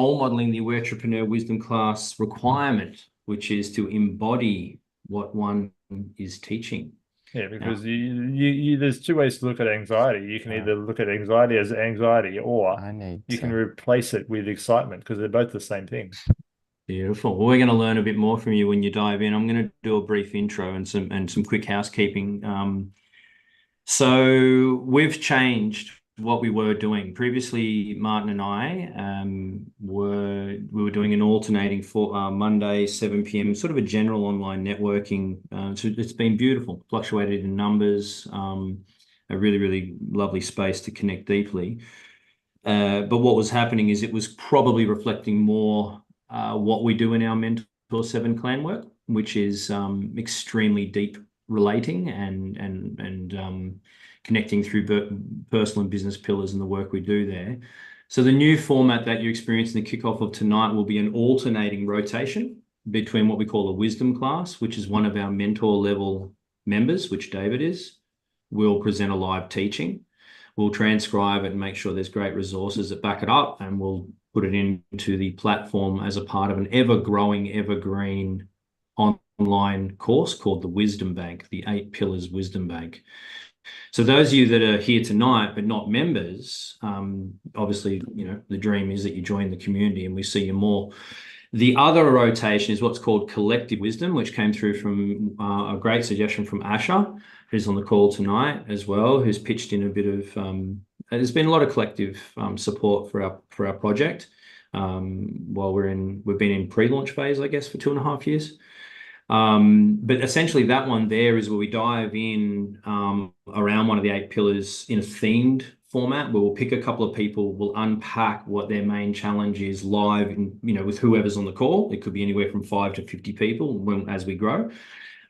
modeling the Awarepreneur Wisdom Class requirement, which is to embody what one is teaching. Yeah, Now, because there's two ways to look at anxiety. You can either look at anxiety as anxiety, or I need you can to. replace it with excitement, because they're both the same thing. beautiful. Well, we're going to learn a bit more from you when you dive in. I'm going to do a brief intro and some quick housekeeping. So we've changed what we were doing. Previously, Martin and I we were doing an alternating for Monday, 7 p.m., sort of a general online networking. So it's been beautiful, fluctuated in numbers, a really, really lovely space to connect deeply. But what was happening is it was probably reflecting more what we do in our Mentor 7 clan work, which is extremely deep relating and connecting through personal and business pillars and the work we do there. So the new format that you experience in the kickoff of tonight will be an alternating rotation between what we call a wisdom class, which is one of our mentor level members, which David is, will present a live teaching. We'll transcribe it and make sure there's great resources that back it up, and we'll put it into the platform as a part of an ever-growing, evergreen online course called the Wisdom Bank, the 8 Pillars Wisdom Bank. So those of you that are here tonight but not members, obviously, the dream is that you join the community and we see you more. The other rotation is what's called Collective Wisdom, which came through from a great suggestion from Asha, who's on the call tonight as well, who's pitched in a bit of. There's been a lot of collective support for our project while we've been in pre-launch phase, I guess, for 2.5 years. But essentially, that one there is where we dive in around one of the 8 pillars in a themed format, where we'll pick a couple of people, we'll unpack what their main challenge is live, with whoever's on the call. It could be anywhere from 5 to 50 people as we grow.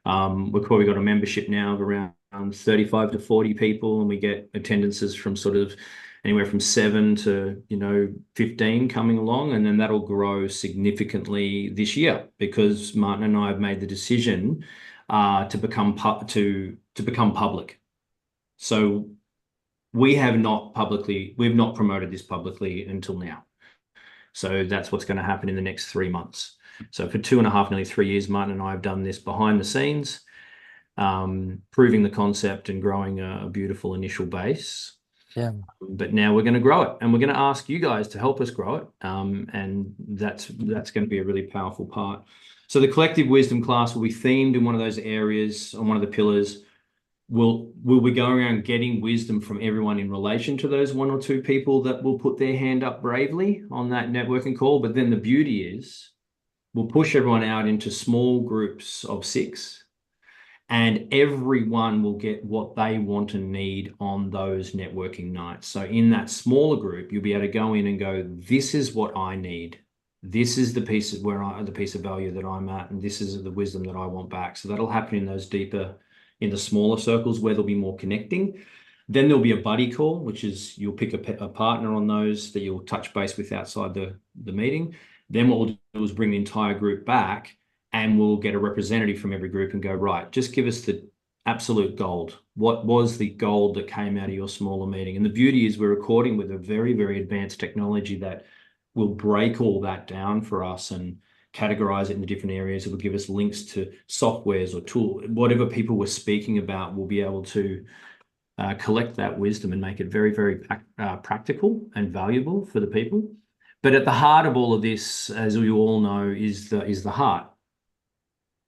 We've probably got a membership now of around 35 to 40 people, and we get attendances from sort of anywhere from 7 to 15 coming along, and then that'll grow significantly this year because Martin and I have made the decision to become public. So we've not promoted this publicly until now. So that's what's going to happen in the next 3 months. So for 2.5, nearly 3 years, Martin and I have done this behind the scenes, proving the concept and growing a beautiful initial base. Yeah. But now we're going to grow it, and we're going to ask you guys to help us grow it. And that's going to be a really powerful part. So the Collective Wisdom class will be themed in one of those areas on one of the pillars. We'll be going around getting wisdom from everyone in relation to those 1 or 2 people that will put their hand up bravely on that networking call. But then the beauty is we'll push everyone out into small groups of 6, and everyone will get what they want and need on those networking nights. So in that smaller group, you'll be able to go in and go, this is what I need. This is the piece of value that I'm at, and this is the wisdom that I want back. So that'll happen in those in the smaller circles where there'll be more connecting. Then there'll be a buddy call, which is you'll pick a partner on those that you'll touch base with outside the meeting. Then what we'll do is bring the entire group back, and we'll get a representative from every group and go, right, just give us the absolute gold. What was the gold that came out of your smaller meeting? And the beauty is we're recording with a very, very advanced technology that will break all that down for us and categorize it into different areas. It will give us links to softwares or tools. Whatever people were speaking about, we'll be able to collect that wisdom and make it very, very practical and valuable for the people. But at the heart of all of this, as we all know, is the heart.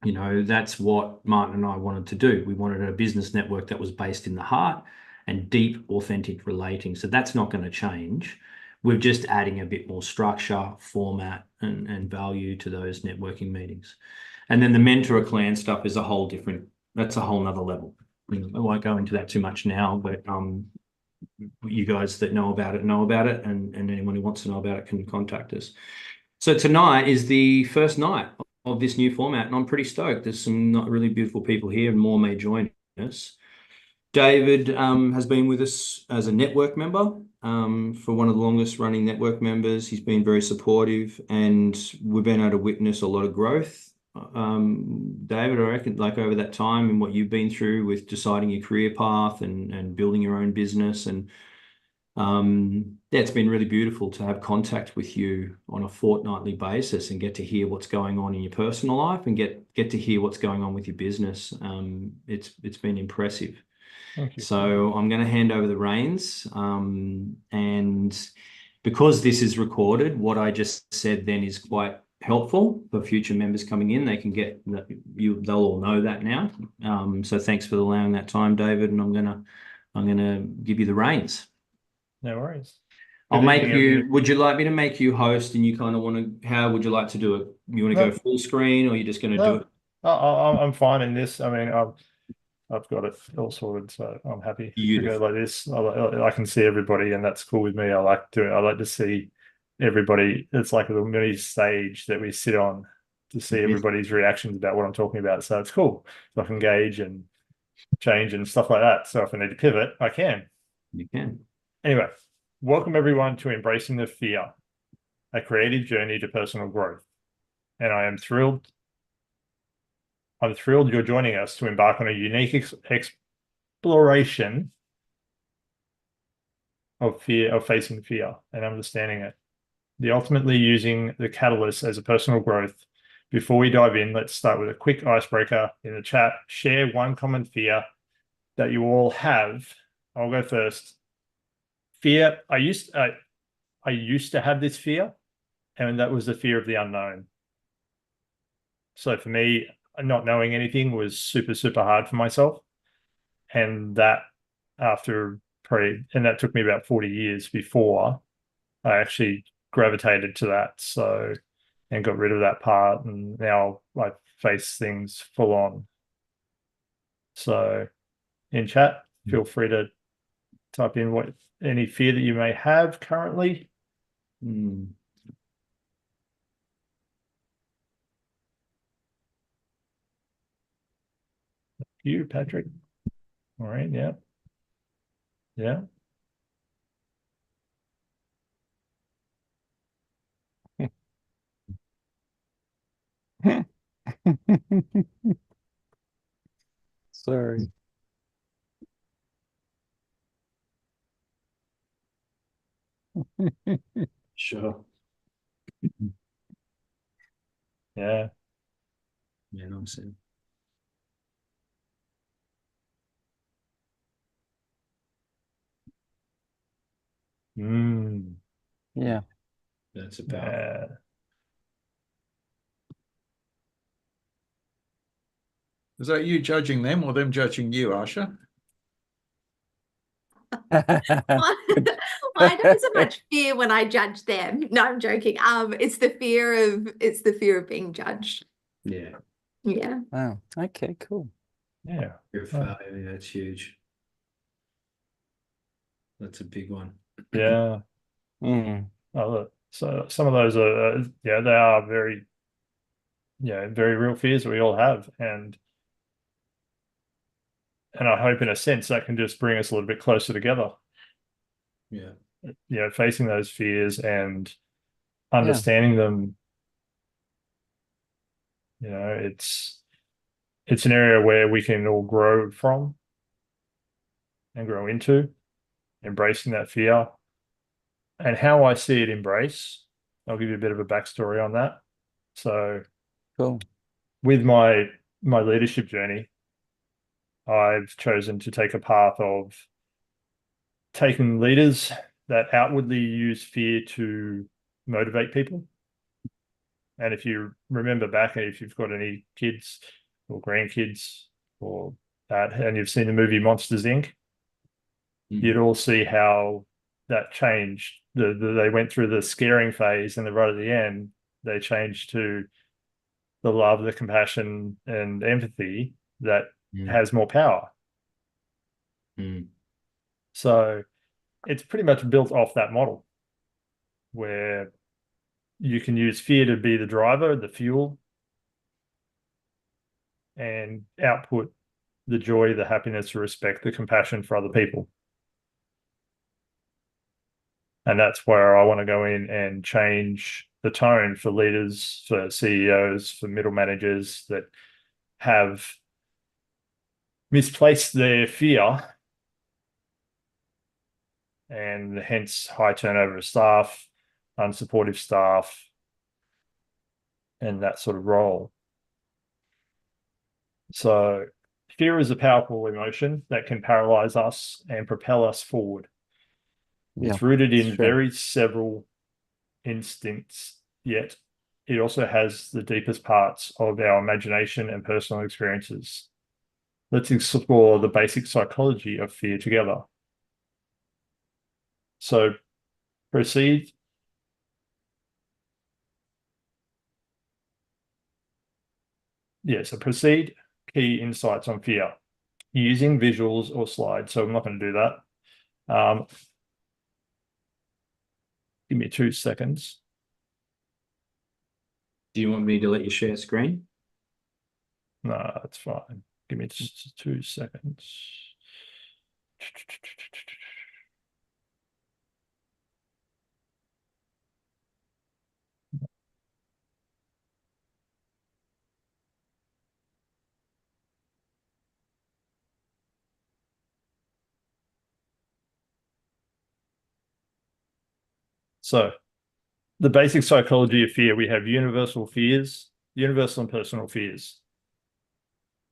That's what Martin and I wanted to do. We wanted a business network that was based in the heart and deep, authentic relating. So that's not going to change. We're just adding a bit more structure, format, and value to those networking meetings. And then the Mentor Clan stuff is that's a whole nother level. I won't go into that too much now, but you guys that know about it, and anyone who wants to know about it can contact us. So tonight is the first night of this new format, and I'm pretty stoked. There's some really beautiful people here, and more may join us. David has been with us as a network member for one of the longest running network members. He's been very supportive, and we've been able to witness a lot of growth. David, I reckon, like over that time and what you've been through with deciding your career path and building your own business, and Yeah, it's been really beautiful to have contact with you on a fortnightly basis and get to hear what's going on in your personal life and get to hear what's going on with your business. It's been impressive. Thank you. So I'm going to hand over the reins. And because this is recorded, what I just said then is quite helpful for future members coming in. They can get that they'll all know that now. So thanks for allowing that time, David. And I'm gonna give you the reins. No worries. I'll make you. Would you like me to make you host, and you kind of want to? How would you like to do it? You want to go full screen, or you're just going to do it? I'm fine in this. I mean, I've got it all sorted, so I'm happy to go like this. I can see everybody, and that's cool with me. I like to see everybody. It's like a little mini stage that we sit on to see everybody's reactions about what I'm talking about. So it's cool. So I can gauge and change and stuff like that. So if I need to pivot, I can. You can. Anyway, welcome everyone to Embracing the Fear, a creative journey to personal growth. And I'm thrilled you're joining us to embark on a unique exploration of fear, of facing fear and understanding it. Ultimately using the catalyst as a personal growth. Before we dive in, let's start with a quick icebreaker in the chat. Share one common fear that you all have. I'll go first. Fear. I used to have this fear, and that was the fear of the unknown. So for me, not knowing anything was super, super hard for myself. And that that took me about 40 years before I actually gravitated to that. So, and got rid of that part. And now I face things full on. So in chat, feel free to type in any fear that you may have currently. You, Patrick. All right. Yeah. Yeah. Sorry. Sure. Yeah. Yeah, no, I'm saying. Yeah. That's about. Is that you judging them or them judging you, Asha? I don't so much fear when I judge them. No, I'm joking. It's the fear of being judged. Yeah. Yeah. Wow. Okay, cool. Yeah. Fear of failure. Yeah, that's huge. That's a big one. Yeah. So some of those are, they are very, very real fears that we all have. And I hope in a sense that can just bring us a little bit closer together. Yeah. Facing those fears and understanding them. It's an area where we can all grow from and grow into, embracing that fear. And how I see it embrace, I'll give you a bit of a backstory on that. So cool. With my leadership journey, I've chosen to take a path of taking leaders that outwardly use fear to motivate people. And if you remember back, and if you've got any kids or grandkids or that, and you've seen the movie Monsters, Inc., you'd all see how that changed. They went through the scaring phase, and then right at the end, they changed to the love, the compassion, and empathy that has more power. So it's pretty much built off that model where you can use fear to be the driver, the fuel, and output the joy, the happiness, the respect, the compassion for other people. And that's where I want to go in and change the tone for leaders, for CEOs, for middle managers that have misplaced their fear and hence high turnover of staff, unsupportive staff, and that sort of role. So fear is a powerful emotion that can paralyze us and propel us forward. Yeah, It's rooted in true. very several instincts, yet it also has the deepest parts of our imagination and personal experiences. Let's explore the basic psychology of fear together. So proceed. Yeah, so proceed key insights on fear using visuals or slides. So I'm not going to do that. Give me 2 seconds. Do you want me to let you share screen? No, that's fine. Give me just 2 seconds. So the basic psychology of fear, we have universal fears, universal and personal fears.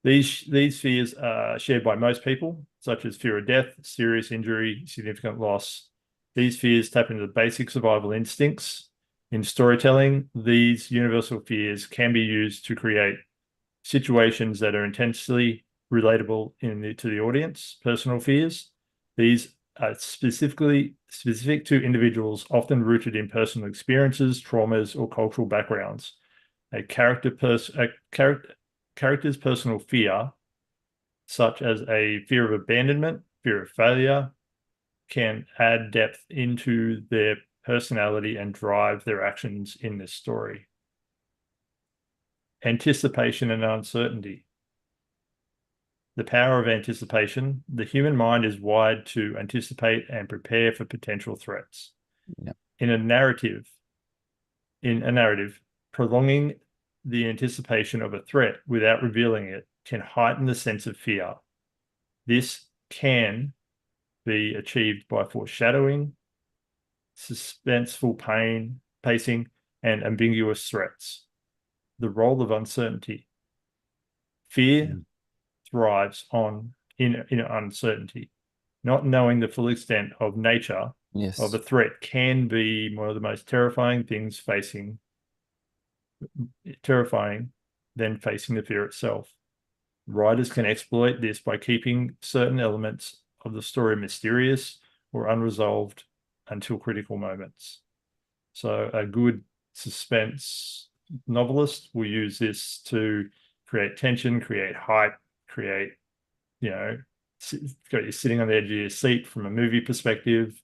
These fears are shared by most people, such as fear of death, serious injury, significant loss. These fears tap into the basic survival instincts. In storytelling, these universal fears can be used to create situations that are intensely relatable to the audience. Personal fears, these are specific to individuals, often rooted in personal experiences, traumas, or cultural backgrounds. A character's personal fear, such as a fear of abandonment, fear of failure, can add depth into their personality and drive their actions in this story. Anticipation and uncertainty. The power of anticipation. The human mind is wired to anticipate and prepare for potential threats. Yeah. In a narrative, prolonging the anticipation of a threat without revealing it can heighten the sense of fear. This can be achieved by foreshadowing, suspenseful pacing, and ambiguous threats. The role of uncertainty. Fear thrives in uncertainty. Not knowing the full extent of nature Yes. of a threat can be one of the most terrifying than facing the fear itself. Writers can exploit this by keeping certain elements of the story mysterious or unresolved until critical moments. So a good suspense novelist will use this to create tension, create hype, create, got you sitting on the edge of your seat from a movie perspective,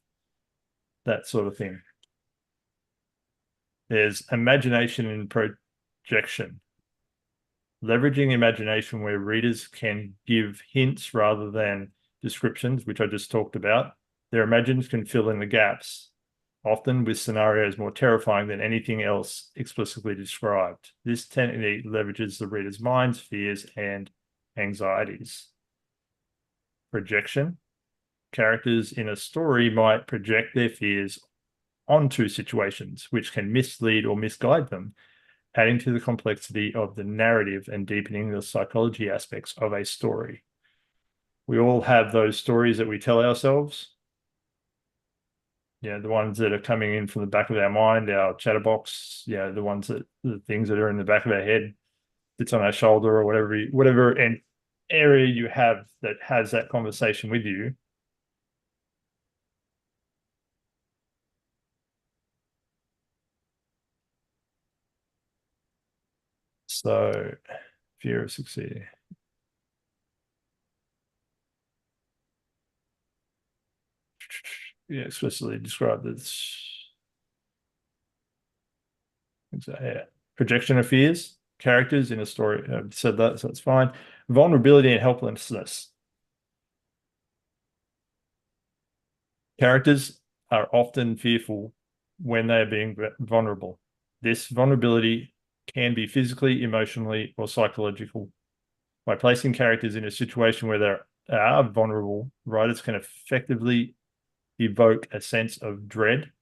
that sort of thing. There's imagination and projection. Leveraging imagination where readers can give hints rather than descriptions, which I just talked about. Their imaginations can fill in the gaps, often with scenarios more terrifying than anything else explicitly described. This technique leverages the reader's minds, fears, and anxieties. Projection. Characters in a story might project their fears onto situations, which can mislead or misguide them, adding to the complexity of the narrative and deepening the psychology aspects of a story. We all have those stories that we tell ourselves. The ones that are coming in from the back of our mind, our chatterbox, the things that are in the back of our head, it's on our shoulder or whatever and area you have that has that conversation with you. So, fear of succeeding. Yeah, explicitly described as projection of fears. Characters in a story. I've said that, so it's fine. Vulnerability and helplessness. Characters are often fearful when they are being vulnerable. This vulnerability can be physically, emotionally, or psychological. By placing characters in a situation where they are vulnerable, writers can effectively evoke a sense of dread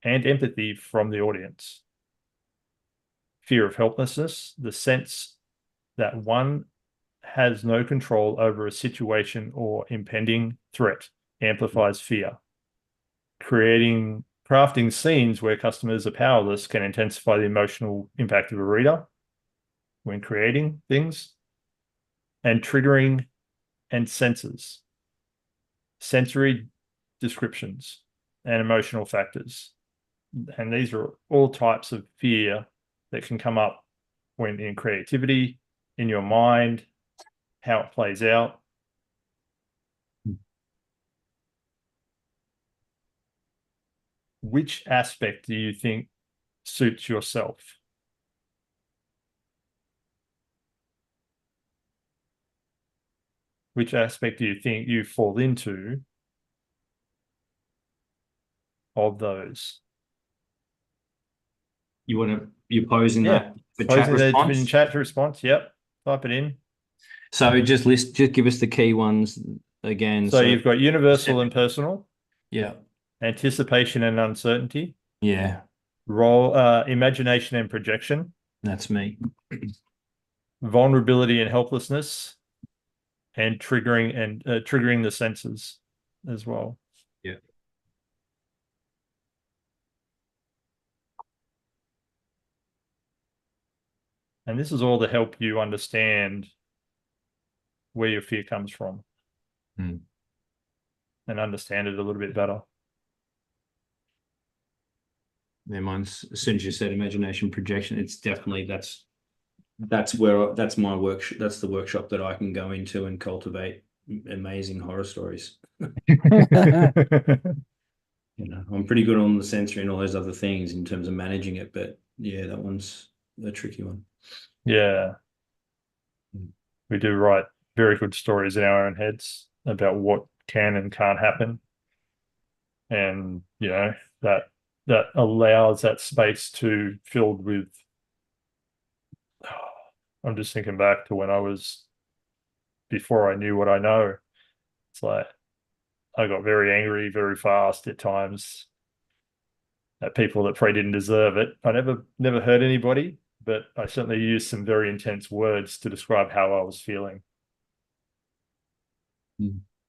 and empathy from the audience. Fear of helplessness, the sense that one has no control over a situation or impending threat, amplifies fear. Crafting scenes where customers are powerless can intensify the emotional impact of a reader when creating things. And triggering and senses, sensory descriptions and emotional factors. And these are all types of fear that can come up when in creativity, in your mind, how it plays out. Which aspect do you think suits yourself? Which aspect do you think you fall into of those? You're posing Yeah, that for chat Posing that in response. chat response. Yep. Type it in. So just give us the key ones again. So you've got universal and personal, yeah, anticipation and uncertainty, yeah, imagination and projection, that's me. vulnerability and helplessness, and triggering the senses as well. Yeah. And this is all to help you understand where your fear comes from and understand it a little bit better. Yeah, mine's, as soon as you said imagination projection, it's definitely that's my workshop. That's the workshop that I can go into and cultivate amazing horror stories. I'm pretty good on the sensory and all those other things in terms of managing it, but yeah, that one's a tricky one. Yeah. We do write very good stories in our own heads about what can and can't happen. And, that allows that space to filled with, I'm just thinking back to when I was, before I knew what I know, it's like, I got very angry very fast at times at people that probably didn't deserve it. I never hurt anybody, but I certainly used some very intense words to describe how I was feeling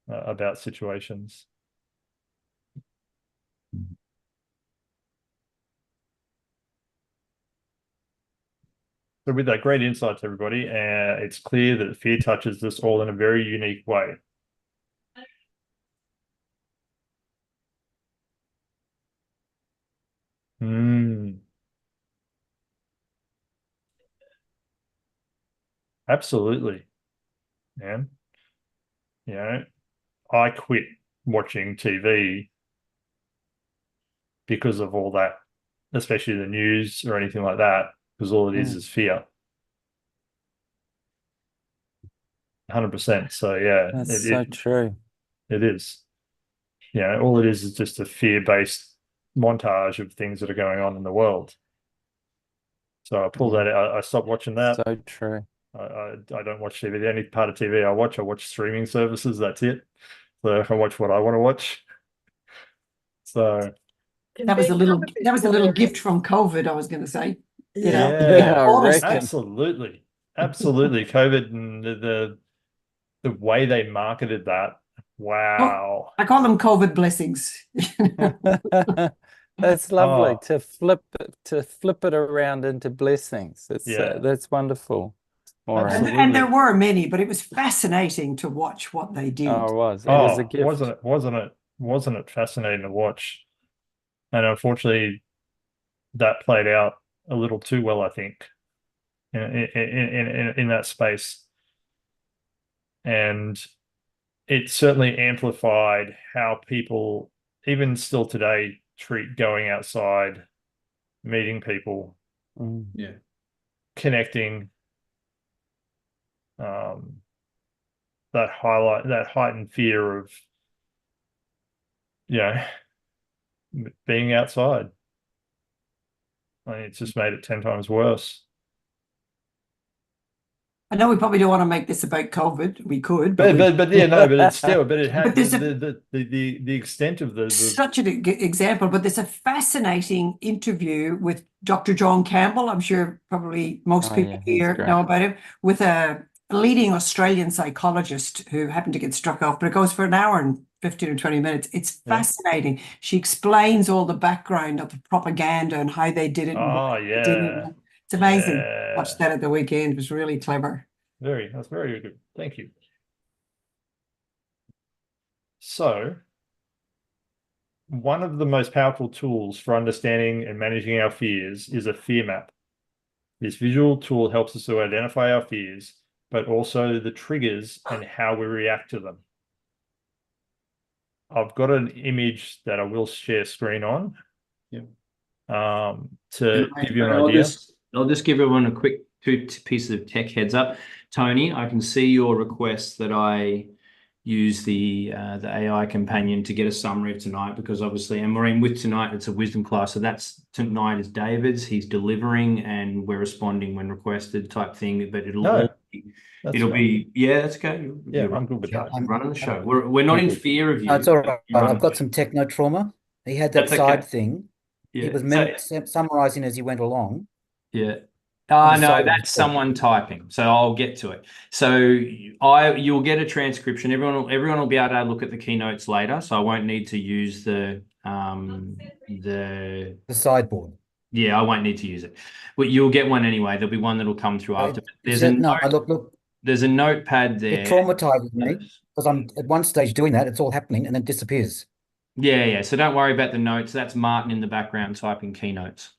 about situations. So with that, great insights, everybody. It's clear that fear touches us all in a very unique way. Absolutely. Man. I quit watching TV because of all that, especially the news or anything like that, because all it is fear. 100%. So yeah, That's so true. It is. All it is just a fear-based montage of things that are going on in the world. So I pulled that out. I stopped watching that. So true. I don't watch TV. The only part of TV I watch streaming services. That's it. So I watch what I want to watch. So that was a little gift from COVID, I was going to say. Yeah, I reckon. Absolutely. COVID and the way they marketed that. Wow. I call them COVID blessings. That's lovely to flip it around into blessings. That's wonderful. And there were many, but it was fascinating to watch what they did. Oh, it was. It was a gift. Wasn't it fascinating to watch? And unfortunately, that played out a little too well, I think, in that space. And it certainly amplified how people, even still today, treat going outside, meeting people, connecting. That heightened fear of, being outside. I mean, it's just made it 10 times worse. I know we probably don't want to make this about COVID. We could, But we- but yeah, no, but it's still, but it But had there's the extent of the such an example, but there's a fascinating interview with Dr. John Campbell. I'm sure probably most Oh, people yeah, he's here great. know about him, with a leading Australian psychologist who happened to get struck off, but it goes for an hour and 15 or 20 minutes. It's Yeah. fascinating. She explains all the background of the propaganda and how they did it. And Oh, why they did it. yeah. It's amazing. Yeah. Watched that at the weekend. It was really clever. That's very good. Thank you. So, one of the most powerful tools for understanding and managing our fears is a fear map. This visual tool helps us to identify our fears, but also the triggers and how we react to them. I've got an image that I will share screen on. Yep. To give you an I'll idea. I'll just give everyone a quick two pieces of tech heads up. Tony, I can see your request that I use the AI companion to get a summary of tonight, because obviously, and Maureen, with tonight, it's a wisdom class. So that's tonight is David's. He's delivering and we're responding when requested type thing, but it'll No, all be, yeah, that's okay. Yeah, You're I'm good with that. running the show. We're not in fear of you. No, it's all right. You're running I've got the some show. techno trauma. He had that That's side okay. thing. He Yeah. was summarizing as he went along. Yeah. On the No, side of that's his phone. someone typing. So I'll get to it. So you'll get a transcription. Everyone will be able to look at the keynotes later. So I won't need to use the The sideboard. yeah, I won't need to use it. But you'll get one anyway. There'll be one that'll come through after. There's a No, note, look, there's a notepad there. it traumatizes me because I'm at one stage doing that. It's all happening and then disappears. Yeah. So don't worry about the notes. That's Martin in the background typing keynotes.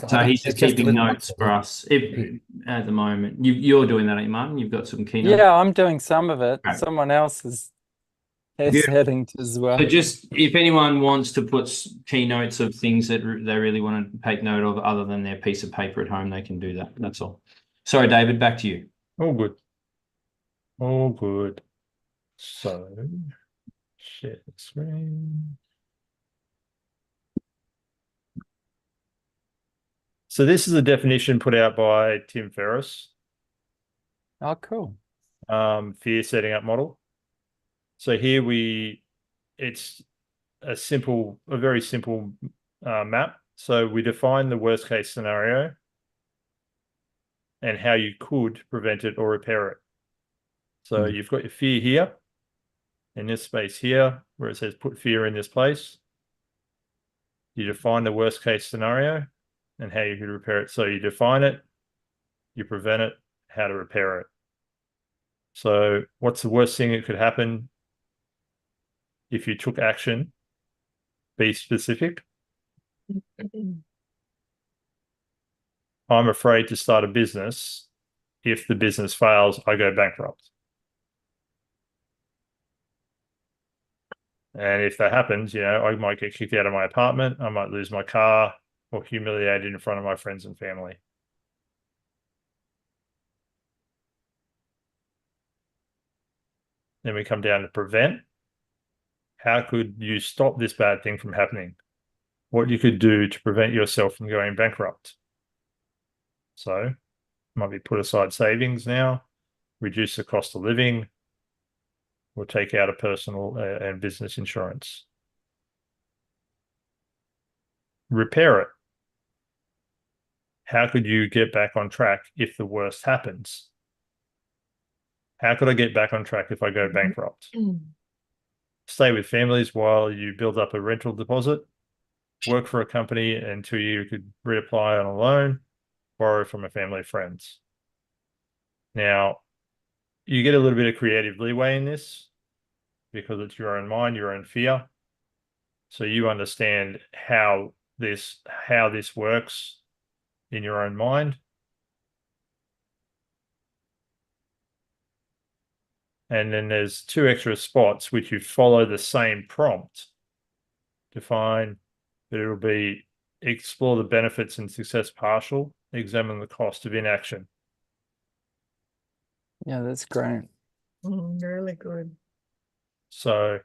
So I he's think just it's a keeping little- notes for us at the moment. You're doing that, aren't you, Martin? You've got some keynotes. Yeah, I'm doing some of it. Right. Someone else is Yeah. heading to as well. So just if anyone wants to put keynotes of things that they really want to take note of other than their piece of paper at home, they can do that. That's all. Sorry, David, back to you. All good. All good. So, share the screen. So this is a definition put out by Tim Ferriss, Oh, cool. fear setting up model. So here it's a very simple map. So we define the worst case scenario and how you could prevent it or repair it. So you've got your fear here, in this space here, where it says put fear in this place. You define the worst case scenario and how you could repair it. So you define it, you prevent it, how to repair it. So what's the worst thing that could happen if you took action? Be specific. I'm afraid to start a business. If the business fails, I go bankrupt. And if that happens, I might get kicked out of my apartment, I might lose my car, or humiliated in front of my friends and family. Then we come down to prevent. How could you stop this bad thing from happening? What you could do to prevent yourself from going bankrupt. So, might be put aside savings now, reduce the cost of living, or take out a personal and business insurance. Repair it. How could you get back on track if the worst happens? How could I get back on track if I go bankrupt? Stay with families while you build up a rental deposit. Work for a company until you could reapply on a loan. Borrow from a family of friends. Now, you get a little bit of creative leeway in this because it's your own mind, your own fear. So you understand how this works in your own mind. And then there's 2 extra spots which you follow the same prompt to find, but it'll be explore the benefits and success partial, examine the cost of inaction. Yeah, that's great. Really good. So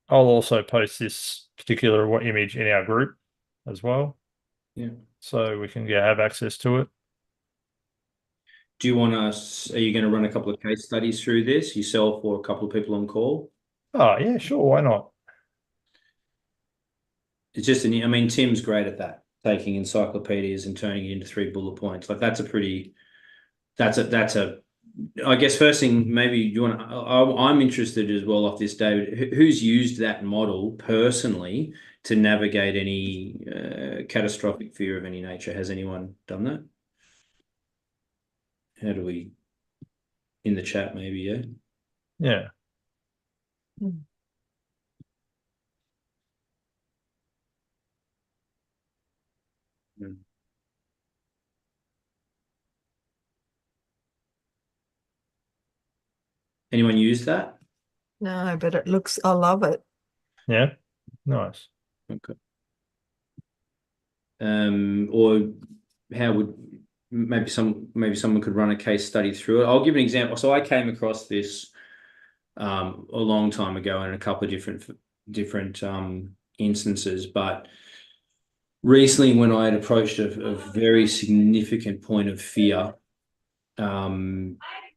I'll also post this particular image in our group as well. Yeah. So we can have access to it. Do you want us, are you going to run a couple of case studies through this yourself or a couple of people on call? Oh, yeah, sure. Why not? It's just, I mean, Tim's great at that, taking encyclopedias and turning it into 3 bullet points. Like that's a, I guess first thing, maybe you want to, I'm interested as well off this, David, who's used that model personally to navigate any catastrophic fear of any nature? Has anyone done that? How do we, in the chat maybe, yeah? Yeah. Anyone use that? No, but it looks, I love it. Yeah. Nice. Okay. Or how would maybe someone could run a case study through it. I'll give an example. So I came across this a long time ago in a couple of different instances, but recently when I had approached a very significant point of fear,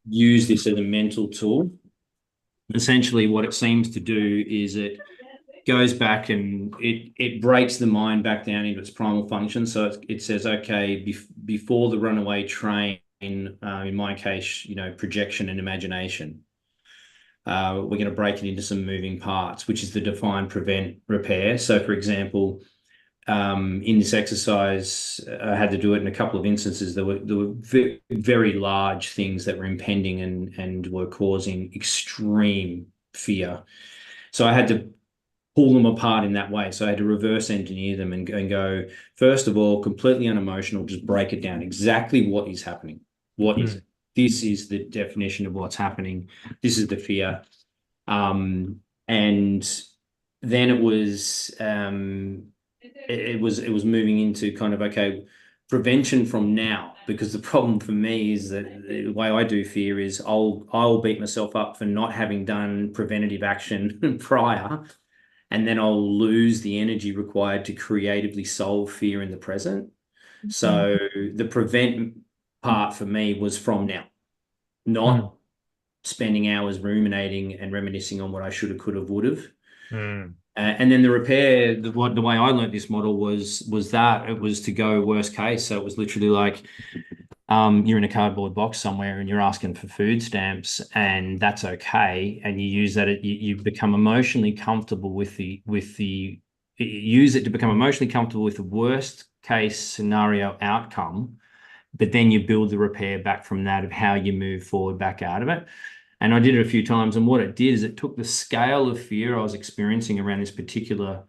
use this as a mental tool. Essentially, what it seems to do is it goes back and it breaks the mind back down into its primal function. So it says, okay, before the runaway train, in my case, projection and imagination, we're going to break it into some moving parts, which is the define, prevent, repair. So, for example, in this exercise, I had to do it in a couple of instances. There were very, very large things that were impending and were causing extreme fear. So I had to pull them apart in that way. So I had to reverse engineer them and go, first of all, completely unemotional, just break it down. Exactly what is happening. What is it? This is the definition of what's happening. This is the fear. And then it was moving into kind of, okay, prevention from now, because the problem for me is that the way I do fear is I'll beat myself up for not having done preventative action prior, and then I'll lose the energy required to creatively solve fear in the present. So the prevent part for me was from now, not spending hours ruminating and reminiscing on what I should have, could have, would have. And then the repair, the way I learned this model was that it was to go worst case. So it was literally like, you're in a cardboard box somewhere and you're asking for food stamps, and that's okay. And you use that, you become emotionally comfortable use it to become emotionally comfortable with the worst case scenario outcome, but then you build the repair back from that of how you move forward back out of it. And I did it a few times, and what it did is it took the scale of fear I was experiencing around this particular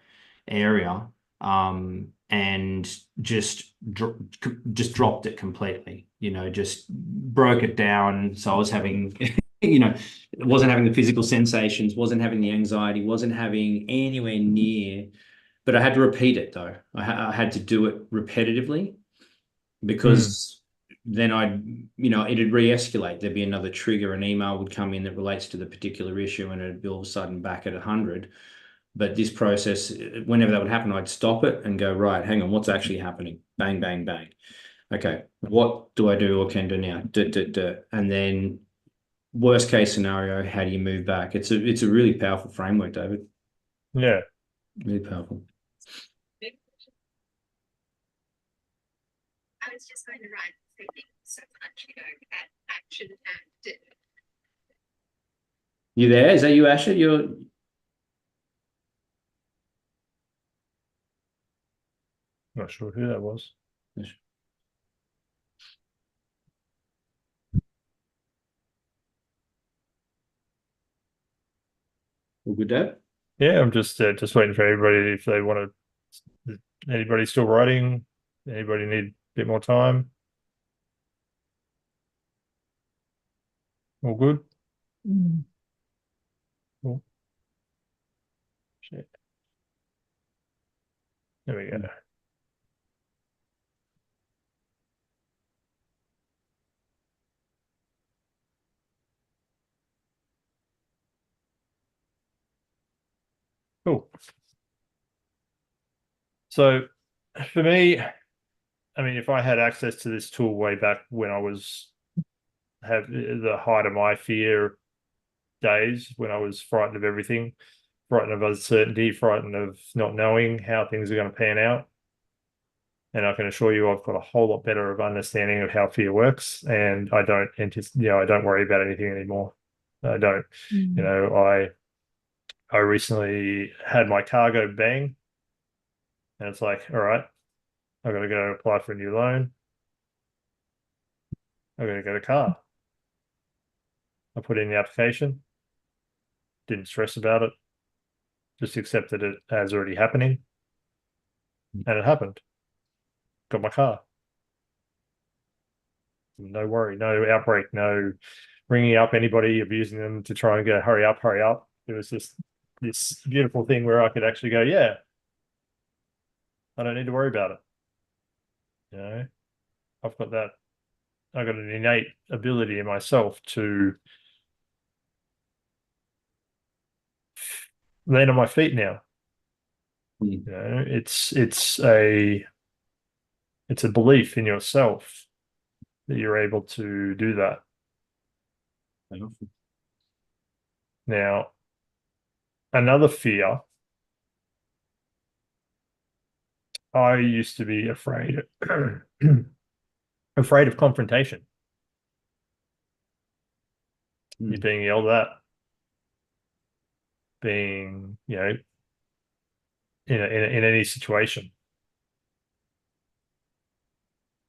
area, and just dropped it completely, just broke it down. So I was having, wasn't having the physical sensations, wasn't having the anxiety, wasn't having anywhere near, but I had to repeat it though. I had to do it repetitively, because then it'd re-escalate. There'd be another trigger, an email would come in that relates to the particular issue, and it'd be all of a sudden back at 100. But this process, whenever that would happen, I'd stop it and go, right, hang on, what's actually happening? Bang, bang, bang. Okay, what do I do or can do now? And then worst case scenario, how do you move back? It's a really powerful framework, David. Yeah. Really powerful. I was just going to write thinking so much, at action and You there? Is that you, Asher? You're Not sure who that was. all good, Dave? Yeah, I'm just waiting for everybody if they want to. Anybody still writing? Anybody need a bit more time? All good? Cool. Shit. There we go. Cool. So for me, I mean, if I had access to this tool way back when I was have the height of my fear days when I was frightened of everything, frightened of uncertainty, frightened of not knowing how things are going to pan out. And I can assure you, I've got a whole lot better of understanding of how fear works, and I don't I don't worry about anything anymore. I don't, I recently had my car go bang, and it's like, all right, I've got to go apply for a new loan. I've got to get a car. I put in the application, didn't stress about it, just accepted it as already happening, and it happened. Got my car. No worry, no outbreak, no ringing up anybody, abusing them to try and go, hurry up, hurry up. It was just this beautiful thing where I could actually go, yeah, I don't need to worry about it. I've got that. I've got an innate ability in myself to land on my feet now. It's a belief in yourself that you're able to do that. Now, another fear, I used to be afraid of confrontation. You're being yelled at, being, in any situation.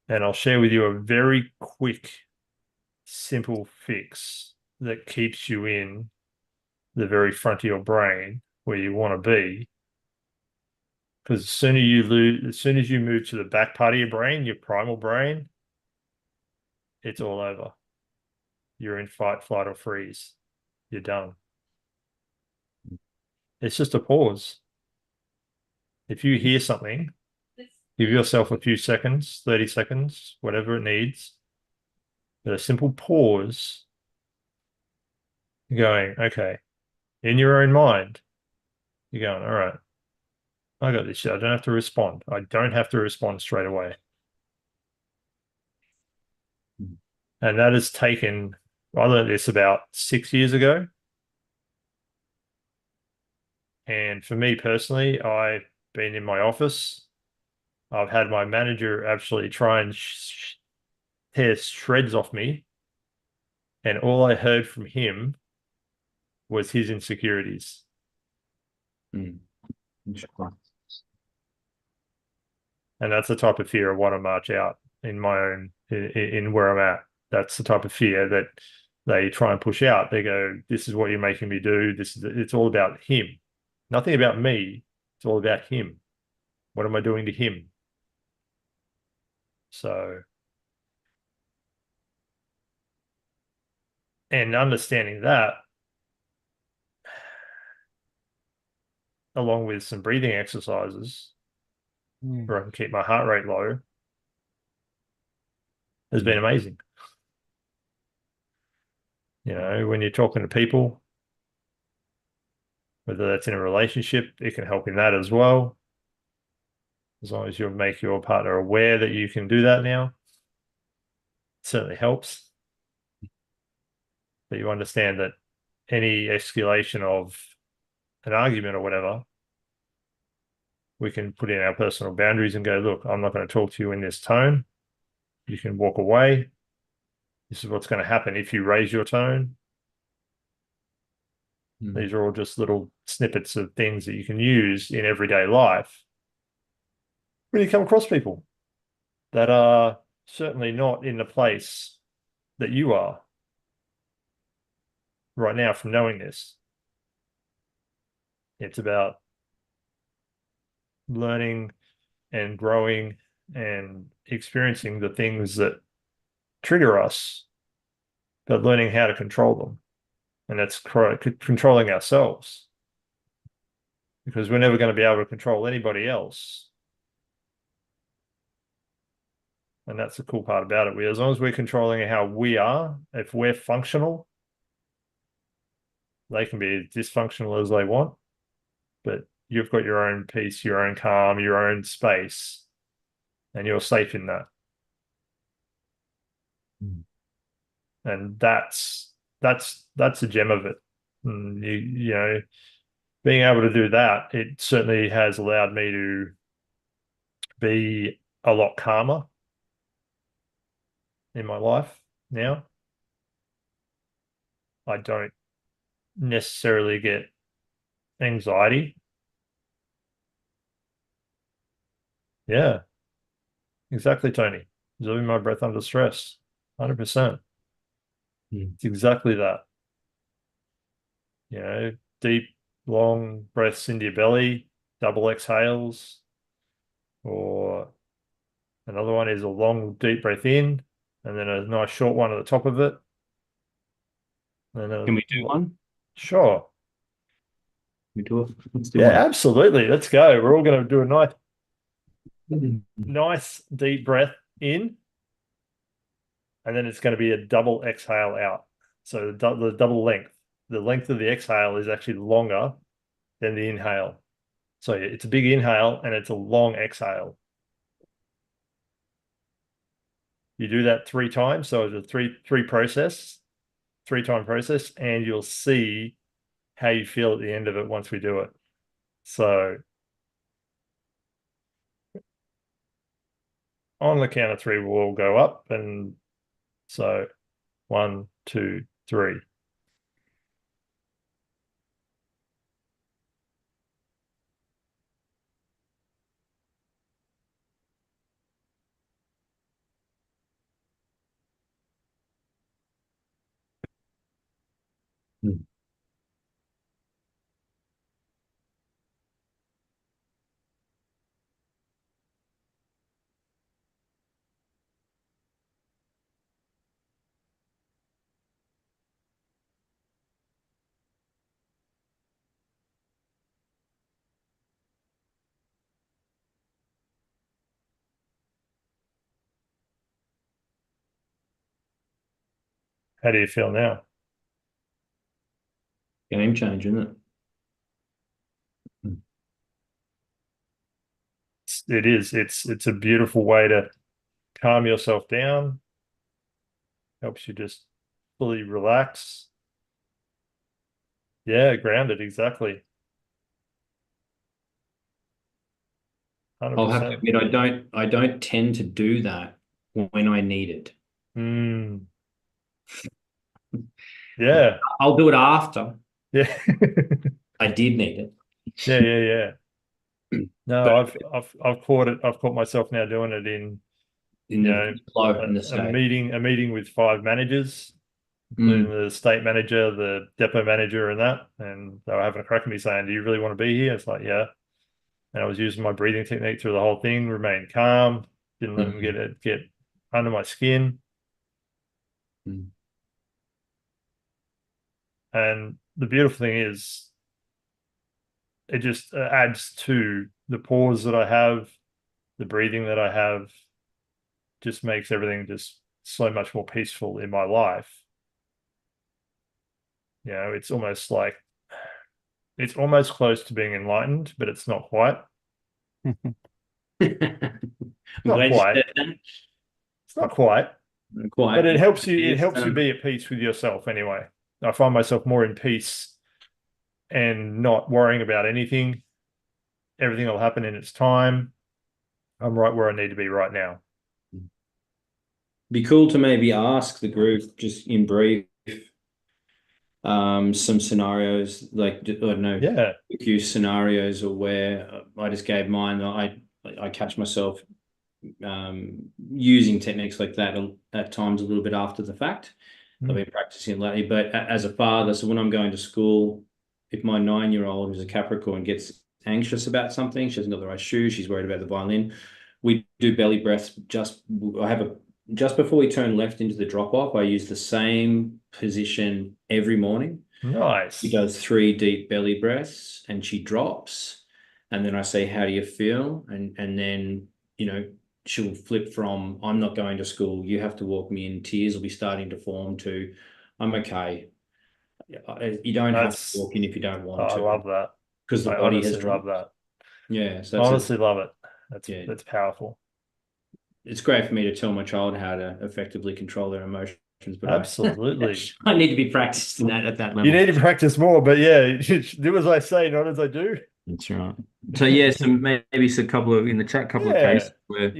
And I'll share with you a very quick, simple fix that keeps you in the very front of your brain where you want to be. Because as soon as you move to the back part of your brain, your primal brain, it's all over. You're in fight, flight, or freeze. You're done. It's just a pause. If you hear something, give yourself a few seconds, 30 seconds, whatever it needs. But a simple pause. You're going, okay, in your own mind, you're going, all right, I got this shit. I don't have to respond. I don't have to respond straight away. And that has taken, I learned this about 6 years ago. And for me personally, I've been in my office. I've had my manager actually try and tear shreds off me. And all I heard from him was his insecurities. And that's the type of fear I want to march out in my own, in where I'm at. That's the type of fear that they try and push out. They go, this is what you're making me do. It's all about him. Nothing about me. It's all about him. What am I doing to him? So, and understanding that, along with some breathing exercises, where I can keep my heart rate low, has been amazing. When you're talking to people, whether that's in a relationship, it can help in that as well. As long as you make your partner aware that you can do that now, it certainly helps. But you understand that any escalation of an argument or whatever, we can put in our personal boundaries and go, look, I'm not going to talk to you in this tone. You can walk away. This is what's going to happen if you raise your tone. These are all just little snippets of things that you can use in everyday life when you come across people that are certainly not in the place that you are right now from knowing this. It's about learning and growing and experiencing the things that trigger us, but learning how to control them. And that's controlling ourselves, because we're never going to be able to control anybody else. And that's the cool part about it. As long as we're controlling how we are, if we're functional, they can be as dysfunctional as they want, but you've got your own peace, your own calm, your own space, and you're safe in that. And that's a gem of it. And you know, being able to do that, it certainly has allowed me to be a lot calmer in my life now. I don't necessarily get anxiety. Yeah, exactly, Tony. Observing my breath under stress, 100%. It's exactly that. You know, deep, long breaths into your belly, double exhales, or another one is a long, deep breath in, and then a nice short one at the top of it. And Can we do one? Sure. We do it. Let's do Yeah, one. absolutely. Let's go. We're all going to do a nice deep breath in, and then it's going to be a double exhale out. So the double length. The length of the exhale is actually longer than the inhale. So it's a big inhale and it's a long exhale. You do that 3 times. So it's a three-time process, and you'll see how you feel at the end of it once we do it. So on the count of 3, we'll all go up. And so 1, 2, 3. How do you feel now? Game changer, isn't it? It is. It's a beautiful way to calm yourself down. Helps you just fully relax. Yeah, grounded, exactly. I'll have to 100%. admit, I don't tend to do that when I need it. Yeah. I'll do it after Yeah. I did need it. Yeah. No, I've caught it. I've caught myself now doing it in the flow, in the a state. meeting with 5 managers, including the state manager, the depot manager, and that. And they were having a crack at me saying, "Do you really want to be here?" It's like, yeah. And I was using my breathing technique through the whole thing, remained calm, didn't let them get under my skin. And the beautiful thing is, it just adds to the pause that I have, the breathing that I have, just makes everything just so much more peaceful in my life. You know, it's almost close to being enlightened, but it's not quite. Not quite. It's not quite. But it helps you. It helps you be at peace with yourself anyway. I find myself more in peace and not worrying about anything. Everything will happen in its time. I'm right where I need to be right now. Be cool to maybe ask the group just in brief some scenarios, like, I don't know, a few scenarios, or where I just gave mine. I catch myself using techniques like that at times a little bit after the fact. I've been practicing lately, but as a father, so when I'm going to school, if my 9-year-old, who's a Capricorn, gets anxious about something, she hasn't got the right shoes, she's worried about the violin, we do belly breaths. Just before we turn left into the drop off, I use the same position every morning. Nice. She does 3 deep belly breaths and she drops, and then I say, "How do you feel?" And then, you know, she'll flip from, "I'm not going to school, you have to walk me in," tears will be starting to form, to, "I'm okay. You don't have to walk in if you don't want to." I love that. Because the body has dropped. Love that. Yeah. So I honestly love it. That's powerful. It's great for me to tell my child how to effectively control their emotions but Absolutely. I need to be practicing that at that level. You need to practice more, but yeah, do as I say, not as I do. That's right. So yeah, maybe a couple of in the chat, couple of Yeah. cases where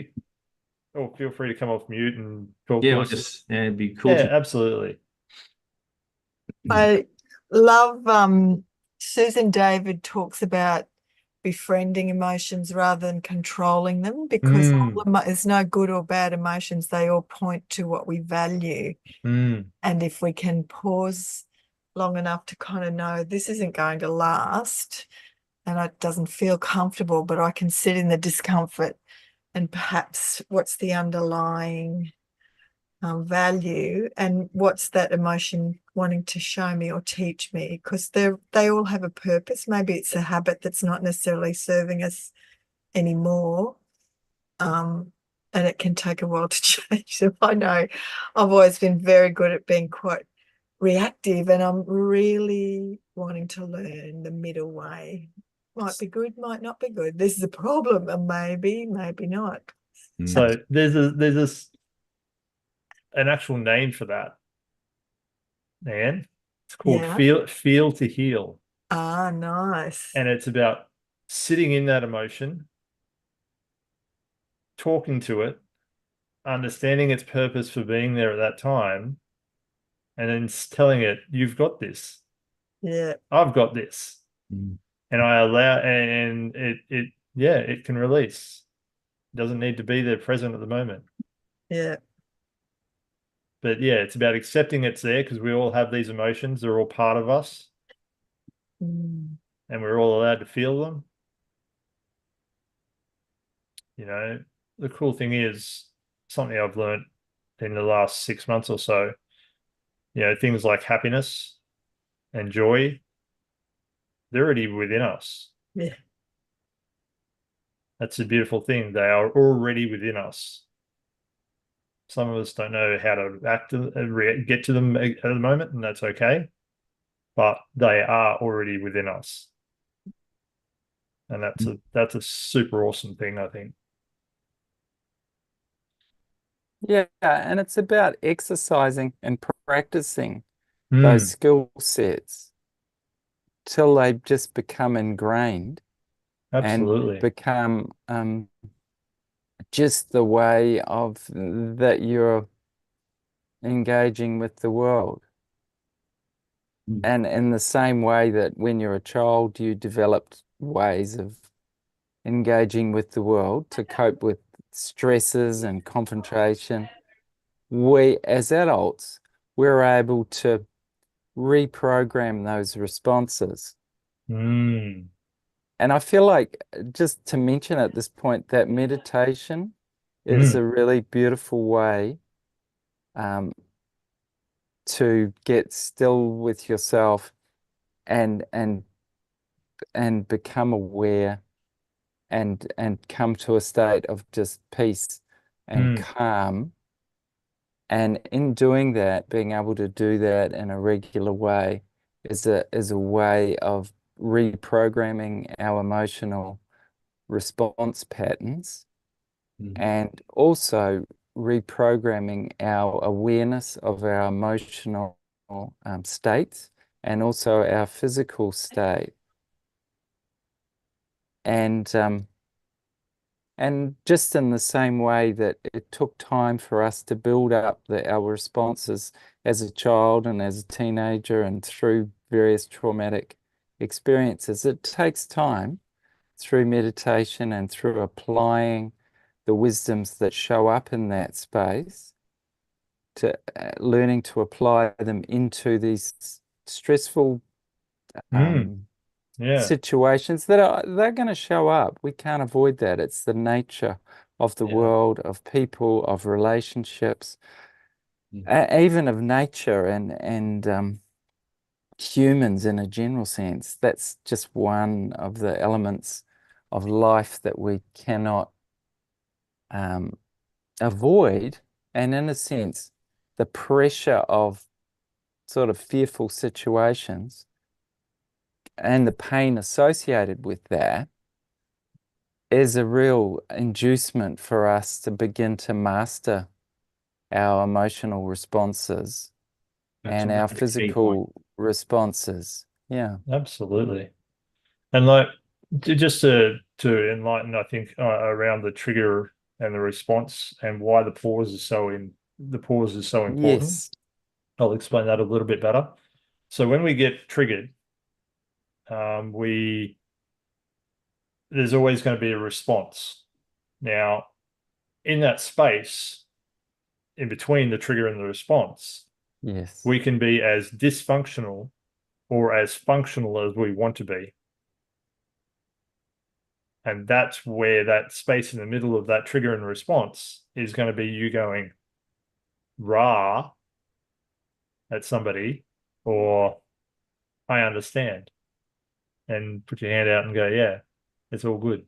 Oh, feel free to come off mute and talk yeah, to I'll us. just it'd be cool. Yeah, absolutely. I love Susan David talks about befriending emotions rather than controlling them, because there's no good or bad emotions. They all point to what we value. And if we can pause long enough to kind of know this isn't going to last and it doesn't feel comfortable, but I can sit in the discomfort and perhaps what's the underlying value and what's that emotion wanting to show me or teach me, because they all have a purpose. Maybe it's a habit that's not necessarily serving us anymore, and it can take a while to change. So I know I've always been very good at being quite reactive, and I'm really wanting to learn the middle way. Might be good, might not be good. This is a problem, and maybe not. So there's an actual name for that, Anne. It's called feel to heal. Ah, nice. And it's about sitting in that emotion, talking to it, understanding its purpose for being there at that time, and then telling it, you've got this. Yeah. I've got this. And I allow, and it can release. It doesn't need to be there present at the moment. Yeah. But yeah, it's about accepting it's there, because we all have these emotions. They're all part of us. And we're all allowed to feel them. You know, the cool thing is something I've learned in the last 6 months or so, you know, things like happiness and joy, they're already within us. Yeah. That's a beautiful thing. They are already within us. Some of us don't know how to get to them at the moment, and that's okay. But they are already within us. And that's a super awesome thing, I think. Yeah, and it's about exercising and practicing those skill sets till they just become ingrained. Absolutely. And become just the way of that you're engaging with the world. And in the same way that when you're a child, you developed ways of engaging with the world to cope with stresses and confrontation, we as adults, we're able to reprogram those responses. And I feel like, just to mention at this point, that meditation is a really beautiful way to get still with yourself and become aware and come to a state of just peace and calm. And in doing that, being able to do that in a regular way is a way of reprogramming our emotional response patterns and also reprogramming our awareness of our emotional states and also our physical state. And just in the same way that it took time for us to build up our responses as a child and as a teenager and through various traumatic experiences, it takes time through meditation and through applying the wisdoms that show up in that space to learning to apply them into these stressful situations they're going to show up. We can't avoid that. It's the nature of the world, of people, of relationships, even of nature and humans in a general sense. That's just one of the elements of life that we cannot avoid. And in a sense, the pressure of sort of fearful situations and the pain associated with that is a real inducement for us to begin to master our emotional responses and our that's a key point. physical responses. Yeah. Absolutely. And like just to enlighten, I think around the trigger and the response and why the pause is so important. Yes. I'll explain that a little bit better. So when we get triggered, there's always going to be a response. Now, in that space, in between the trigger and the response, Yes. we can be as dysfunctional or as functional as we want to be. And that's where that space in the middle of that trigger and response is going to be you going rah at somebody, or I understand, and put your hand out and go, yeah, it's all good.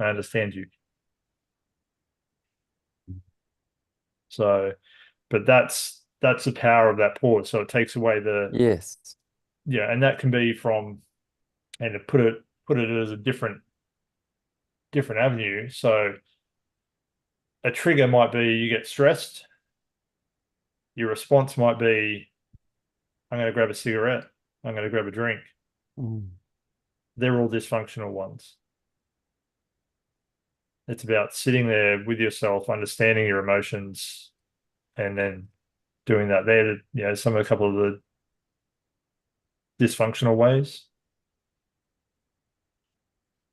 I understand you. So, but that's the power of that pause. So it takes away the, Yes. yeah, and that can be from, and to put it as a different avenue. So a trigger might be you get stressed. Your response might be, I'm going to grab a cigarette. I'm going to grab a drink. Mm. They're all dysfunctional ones. It's about sitting there with yourself, understanding your emotions, and then doing that. They're, you know, a couple of the dysfunctional ways.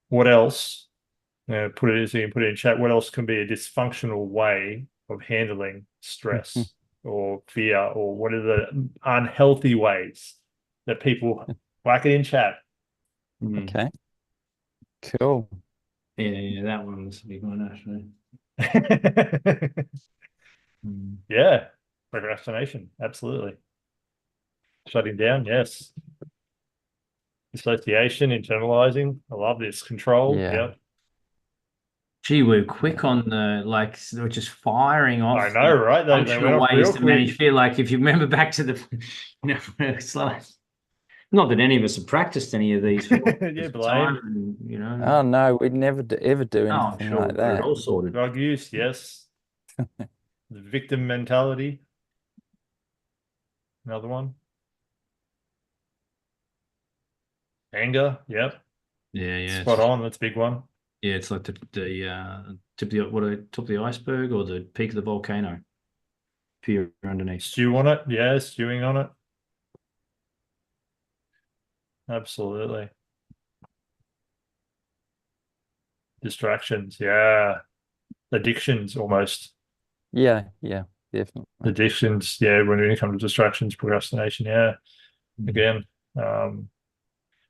What else? Put it so you can put it in chat. What else can be a dysfunctional way of handling stress or fear, or what are the unhealthy ways that people whack it in chat? Okay. Cool. Yeah, that one's a big one, actually. Yeah, procrastination, absolutely. Shutting down, yes. Dissociation, internalizing. I love this. Control, Yeah. Gee, we're quick on the, like, we're just firing off. I know, right? They went Functional off ways real to manage quick. fear. Like, if you remember back to the, it's like, not that any of us have practiced any of these. Yeah, blame. And, you know. Oh no, we'd never ever do Oh, I'm anything sure like we've got it that. all sorted. Drug use, yes. The victim mentality. Another one. Anger, yep. Yeah. Spot on, that's a big one. Yeah, it's like the tip of the iceberg or the peak of the volcano. Fear underneath. Stew on it, yeah, stewing on it. Absolutely. Distractions, yeah. Addictions almost. Yeah, definitely. Addictions, yeah, when it comes to distractions, procrastination, yeah. Again.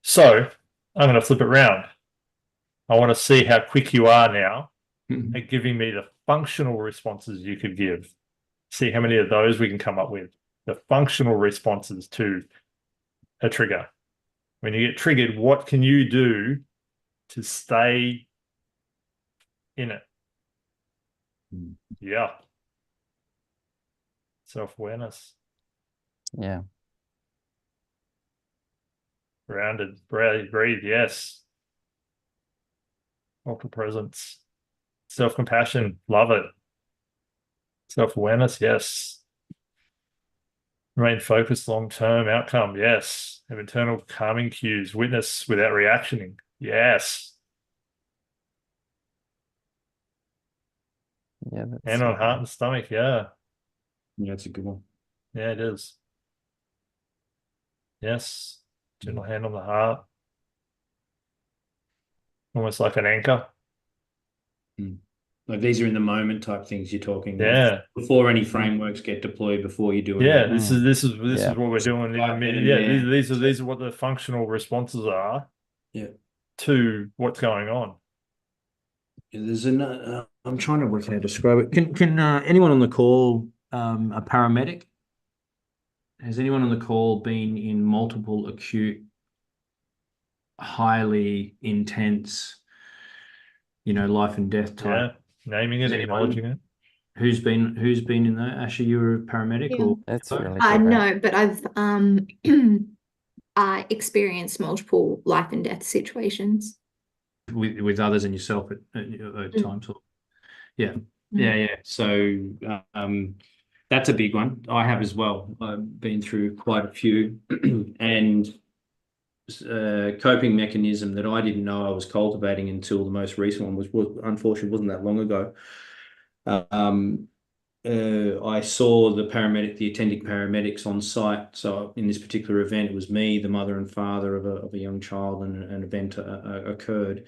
So I'm going to flip it around. I want to see how quick you are now at giving me the functional responses you could give. See how many of those we can come up with. The functional responses to a trigger. When you get triggered, what can you do to stay in it? Yeah. Self-awareness. Yeah. Grounded. Breathe. Yes. Multiple presence. Self-compassion. Love it. Self-awareness. Yes. Remain focused, long-term outcome. Yes. Have internal calming cues. Witness without reactioning. Yes. Yeah. That's Hand on heart and stomach. Yeah. Yeah, that's a good one. Yeah, it is. Yes. Gentle hand on the heart. Almost like an anchor. Like these are in the moment type things you're talking. Yeah. Like before any frameworks get deployed, before you do Yeah, anything. this is Yeah. what we're doing in the Right minute. then Yeah, and there. these are what the functional responses are. Yeah. To what's going on. There's an I'm trying to work out how to describe it. Can anyone on the call a paramedic? Has anyone on the call been in multiple acute, highly intense, life and death type? Yeah, naming it, acknowledging it. Who's been in that? Ashley, you were a paramedic, Yeah. or That's really good. No, but I've experienced multiple life and death situations. with others and yourself at times? Yeah. Yeah. So that's a big one. I have as well. I've been through quite a few, and coping mechanism that I didn't know I was cultivating until the most recent one was unfortunately wasn't that long ago. I saw the attending paramedics on site. So in this particular event, it was me, the mother and father of a young child, and an event occurred.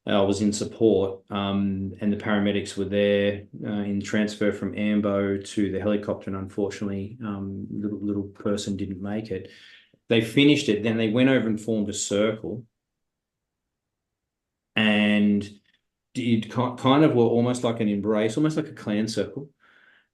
I was in support, and the paramedics were there in transfer from Ambo to the helicopter, and unfortunately, little person didn't make it. They finished it, then they went over and formed a circle, and did kind of were almost like an embrace, almost like a clan circle,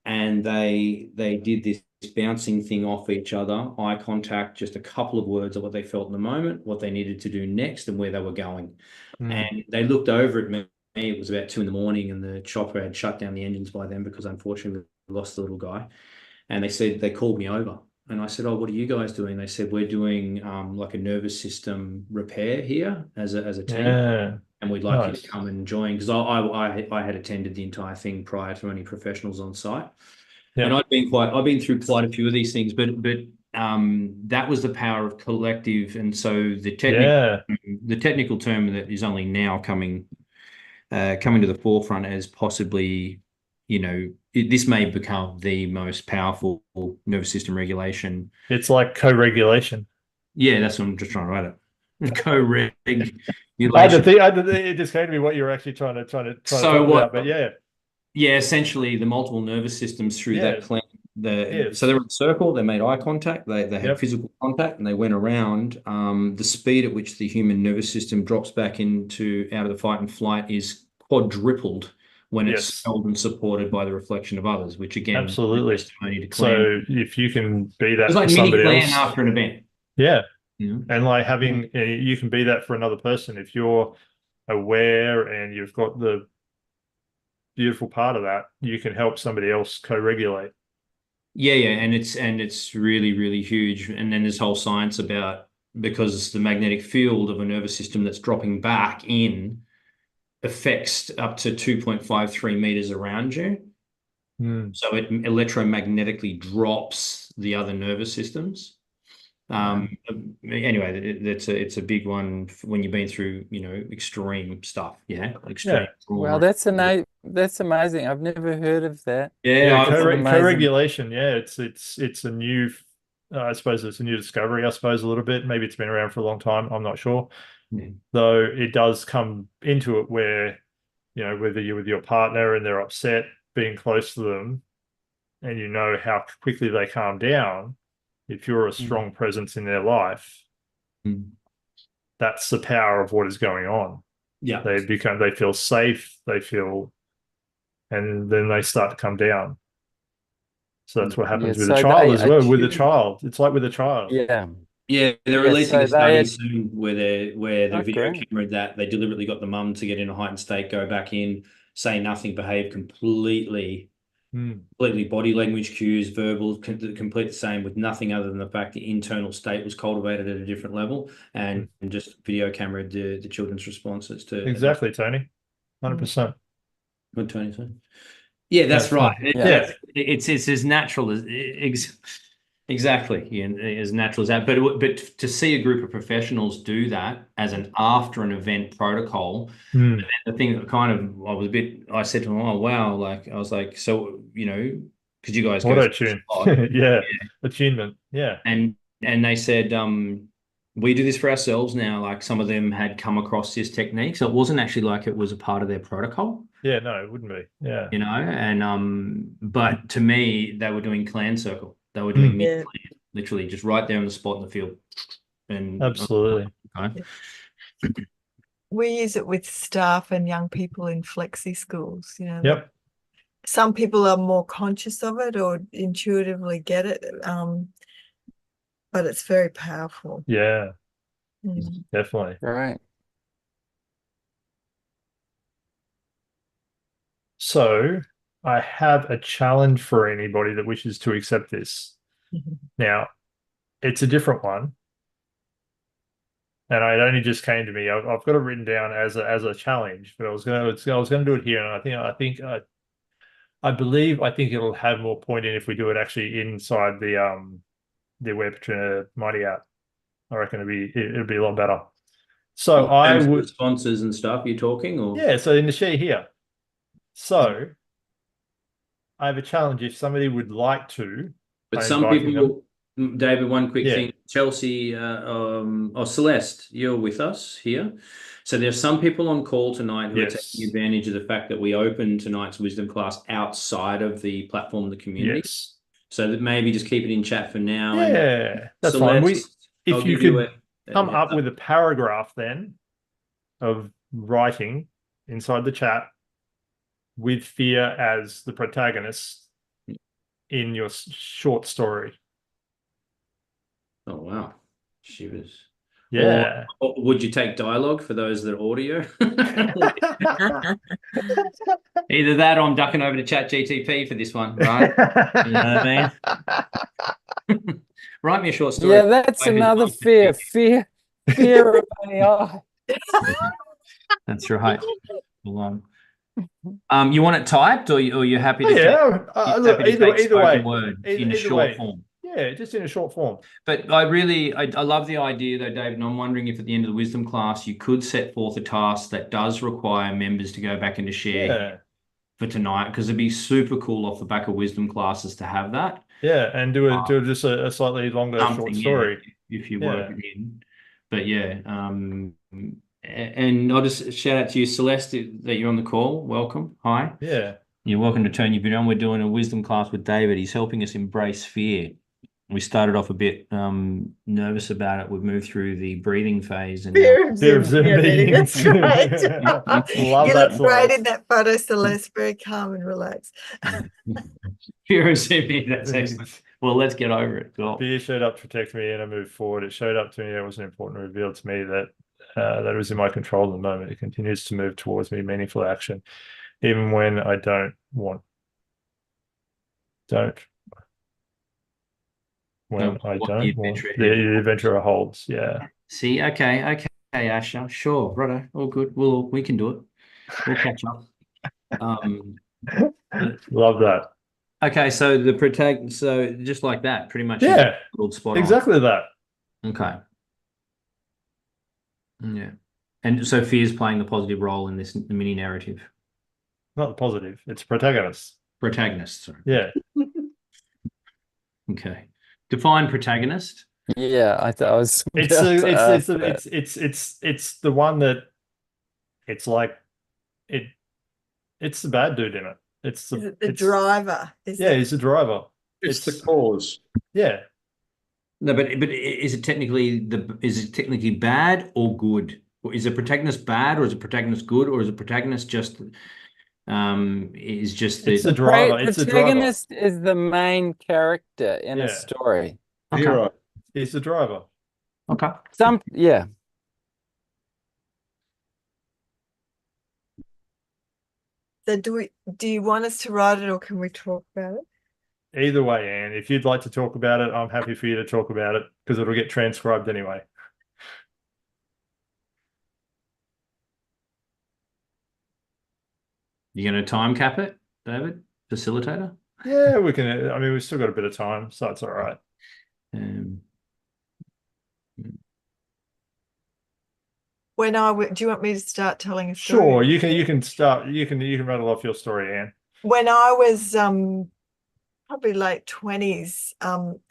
and they did this bouncing thing off each other, eye contact, just a couple of words of what they felt in the moment, what they needed to do next, and where they were going. And they looked over at me. It was about 2 a.m, and the chopper had shut down the engines by then because unfortunately we lost the little guy. And they called me over, and I said, "Oh, what are you guys doing?" They said, "We're doing like a nervous system repair here as a team, and we'd like you to come and join." Because I had attended the entire thing prior to any professionals on site, and I've been through quite a few of these things, but that was the power of collective. And so the technical term that is only now coming to the forefront as possibly, this may become the most powerful nervous system regulation. It's like co-regulation. Yeah, that's what I'm just trying to write it. Co-regulation. It just came to me what you were actually trying to talk about, but yeah, essentially the multiple nervous systems through that clan. So they were in a circle, they made eye contact, they had physical contact, and they went around. The speed at which the human nervous system drops back out of the fight and flight is quadrupled when it's held and supported by the reflection of others, which again, absolutely. So if you can be that, it's like mini clan after an event. And like having, you can be that for another person if you're aware and you've got the beautiful part of that. You can help somebody else co-regulate. And it's really, really huge. And then this whole science about, because the magnetic field of a nervous system that's dropping back in affects up to 2.53 meters around you. So it electromagnetically drops the other nervous systems. Anyway, it's a big one when you've been through, extreme stuff. Extreme. Well, that's amazing. I've never heard of that. Co-regulation. It's a new, I suppose it's a new discovery, a little bit. Maybe it's been around for a long time. I'm not sure. Though it does come into it where, whether you're with your partner and they're upset, being close to them, and how quickly they calm down. If you're a strong presence in their life, that's the power of what is going on. They feel safe, and then they start to come down. So that's what happens with a child as well. With a child, it's like with a child. They're releasing a study soon where the video camera that they deliberately got the mum to get in a heightened state, go back in, say nothing, behave completely body language cues, verbal, complete the same, with nothing other than the fact the internal state was cultivated at a different level, and just video camera the children's responses to exactly, Tony. 100%. What Tony said. Yeah, that's right. It's as natural as exactly as natural as that. But to see a group of professionals do that as an after an event protocol, the thing that I said to them, "Oh wow!" Like I was like, so because you guys auto-tune, attunement, and they said, we do this for ourselves now. Like some of them had come across this technique, so it wasn't actually like it was a part of their protocol. No, it wouldn't be. And but to me, they were doing clan circle. They were doing mid-clan, literally just right there on the spot in the field. And absolutely. We use it with staff and young people in flexi schools. Some people are more conscious of it or intuitively get it, but it's very powerful. Definitely. Right. So I have a challenge for anybody that wishes to accept this. Now, it's a different one, and it only just came to me. I've got it written down as a challenge, but I was going to do it here, and I think I think it'll have more point in if we do it actually inside the Web Patrina Mighty app. I reckon it'll be a lot better. So I terms of would, sponsors and stuff you're talking, or yeah, so in the share here. So I have a challenge. If somebody would like to, but I'm some inviting them. people, David, one quick Yeah. thing. Chelsea, or Celeste, you're with us here. So there's some people on call tonight who are Yes. taking advantage of the fact that we opened tonight's wisdom class outside of the platform of the community. Yes. So that maybe just keep it in chat for now. And Yeah, that's fine. Celeste, If I'll you give you could come up with a paragraph then of writing inside the chat with fear as the protagonist in your short story. Oh wow, she was. Yeah. Or would you take dialogue for those that are audio? Either that, or I'm ducking over to ChatGTP for this one, right? You know what I mean? Write me a short story. Yeah, that's another fear. Fear of AI. That's right. Hold on. You want it typed, or you're happy to? Yeah. You're Look, happy to take either way. spoken word in a Either short way. form. Yeah, just in a short form. But I love the idea though, David, and I'm wondering if at the end of the wisdom class you could set forth a task that does require members to go back into share Yeah. for tonight, because it'd be super cool off the back of wisdom classes to have that. Yeah, and do just a slightly longer short Something, story. yeah, if you work it in. But yeah, and I'll just shout out to you, Celeste, that you're on the call. Welcome. Hi. Yeah. You're welcome to turn your video on. We're doing a wisdom class with David. He's helping us embrace fear. We started off a bit nervous about it. We've moved through the breathing phase, and Fear of Fear of Zoom meeting, meetings. that's right. Love You that, look great Celeste. in that photo, Celeste. Very calm and relaxed. fear of Zoom. That's excellent. Well, let's get over it. Cool. Fear showed up to protect me, and I moved forward. It showed up to me. It wasn't important. It revealed to me that that it was in my control at the moment. It continues to move towards me, meaningful action, even when I don't want. When I What don't the want. adventure The adventure holds. Yeah. See, okay, Asher, sure, righto, all good. We can do it. We'll catch up. Love that. Okay, so so just like that, pretty much. Yeah, Spot on. exactly that. Okay. Yeah, and so fear's playing the positive role in this mini narrative. Not the positive. It's protagonist. Protagonist. Sorry. Yeah. Okay. Define protagonist. Yeah, I was. It's the one that it's like it's the bad dude in it. Is it the driver? Yeah, he's the driver. It's the cause. Yeah. No, but is it technically bad or good? Or is the protagonist bad, or is the protagonist good, or is the protagonist just is just It's the driver. It's the driver. Protagonist is the main character in a story. Okay. You're right. He's the driver. Okay. Yeah. So do you want us to write it, or can we talk about it? Either way, Anne, if you'd like to talk about it, I'm happy for you to talk about it because it'll get transcribed anyway. You're going to time cap it, David, facilitator? Yeah, we can. I mean, we've still got a bit of time, so it's all right. Do you want me to start telling a story? Sure, you can start. You can rattle off your story, Anne. When I was probably late 20s,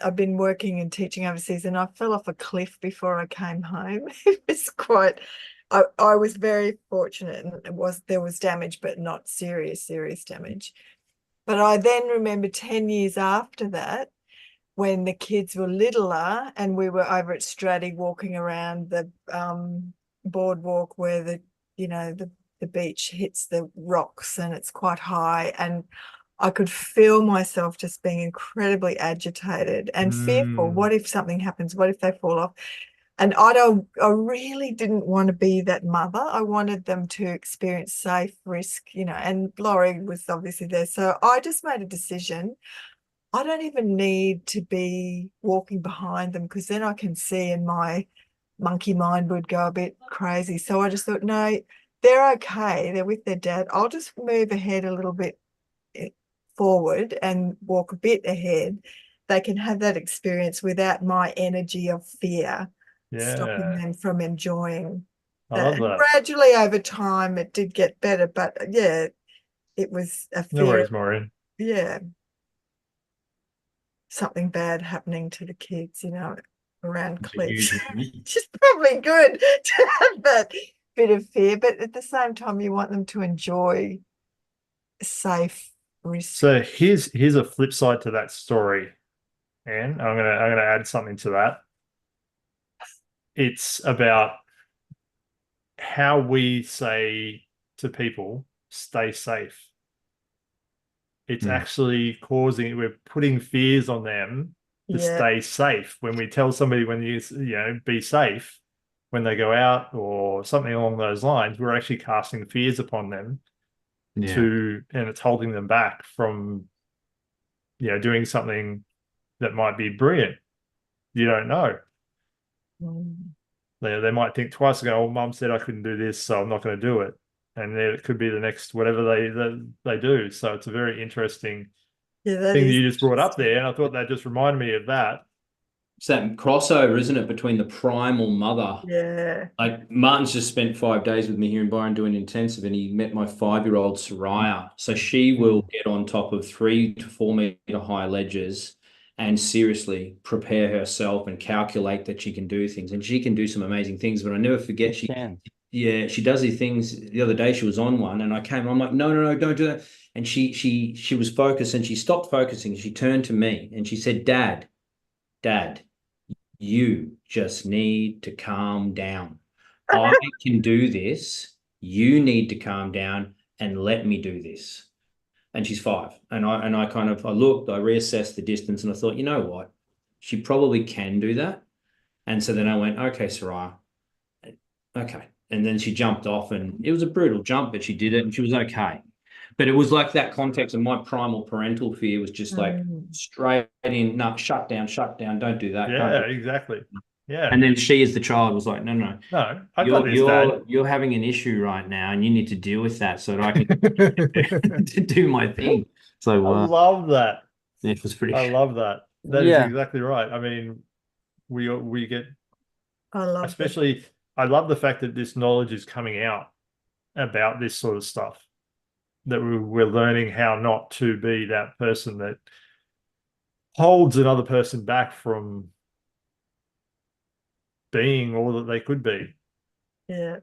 I've been working and teaching overseas, and I fell off a cliff before I came home. It was I was very fortunate, and there was damage, but not serious damage. But I then remember 10 years after that, when the kids were littler and we were over at Stratty walking around the boardwalk where the beach hits the rocks and it's quite high, and I could feel myself just being incredibly agitated and fearful. What if something happens? What if they fall off? And I really didn't want to be that mother. I wanted them to experience safe risk, and Laurie was obviously there. So I just made a decision. I don't even need to be walking behind them, because then I can see, and my monkey mind would go a bit crazy. So I just thought, no, they're okay. They're with their dad. I'll just move ahead a little bit forward and walk a bit ahead, they can have that experience without my energy of fear stopping Yeah. them from enjoying I that. love And that. gradually over time, it did get better, but yeah, it was a No fear. worries, Maureen. Yeah, something bad happening to the kids, around It's a huge cliffs. one. Which is probably good to have that bit of fear, but at the same time, you want them to enjoy safe risk. So here's a flip side to that story, and I'm gonna add something to that. It's about how we say to people, stay safe. It's actually we're putting fears on them to stay safe. When we tell somebody be safe when they go out or something along those lines, we're actually casting fears upon them and it's holding them back from doing something that might be brilliant. You don't know. They might think twice and go, oh, mum said I couldn't do this, so I'm not going to do it. And then it could be the next whatever they do. So it's a very interesting thing that you just brought up there. And I thought that just reminded me of that. It's that crossover, isn't it, between the primal mother. Yeah. Like Martin's just spent 5 days with me here in Byron doing intensive, and he met my 5-year-old Soraya. So she will get on top of 3 to 4 meter high ledges and seriously prepare herself and calculate that she can do things. And she can do some amazing things, but I never forget she does these things. The other day she was on one and I came, I'm like, no, don't do that. And she was focused and she stopped focusing. She turned to me and she said, Dad, you just need to calm down. I can do this. You need to calm down and let me do this. And she's 5. And I looked, I reassessed the distance and I thought, you know what? She probably can do that. And so then I went, okay, Soraya. Okay. And then she jumped off and it was a brutal jump, but she did it and she was okay. But it was like that context of my primal parental fear was just like straight in, no, shut down, don't do that. Yeah, exactly. Yeah. And then she as the child was like, no, I got this, Dad. You're having an issue right now and you need to deal with that so that I can to do my thing. So I love that. It was pretty. I love that. That is exactly right. I mean, we get, especially, I love the fact that this knowledge is coming out about this sort of stuff, that we're learning how not to be that person that holds another person back from being all that they could be. Yeah.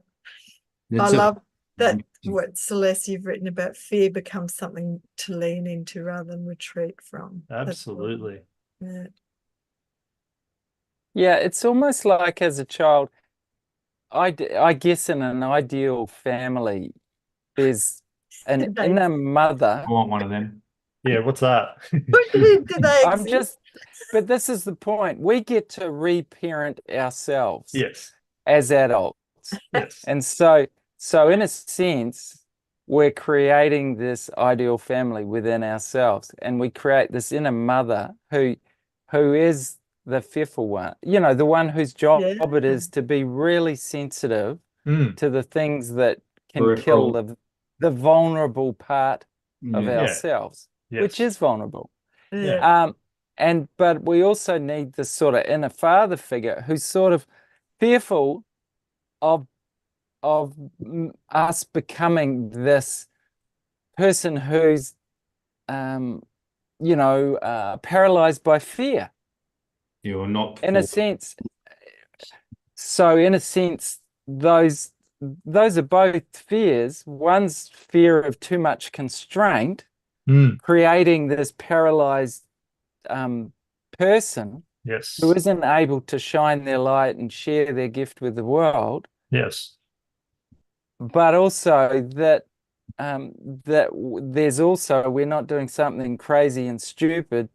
I love that what Celeste you've written about fear becomes something to lean into rather than retreat from. Absolutely. Yeah, it's almost like as a child, I guess in an ideal family, there's an inner mother. I want one of them. Yeah, what's that? But this is the point. We get to reparent ourselves. Yes. As adults. Yes. And so in a sense, we're creating this ideal family within ourselves, and we create this inner mother who is the fearful one, the one whose job it is to be really sensitive to the things that can kill the vulnerable part of ourselves, which is vulnerable. But we also need this sort of inner father figure who's sort of fearful of us becoming this person who's paralyzed by fear. You're not in a sense. So in a sense, those are both fears. One's fear of too much constraint, creating this paralyzed person who isn't able to shine their light and share their gift with the world. Yes. But also that there's also, we're not doing something crazy and stupid,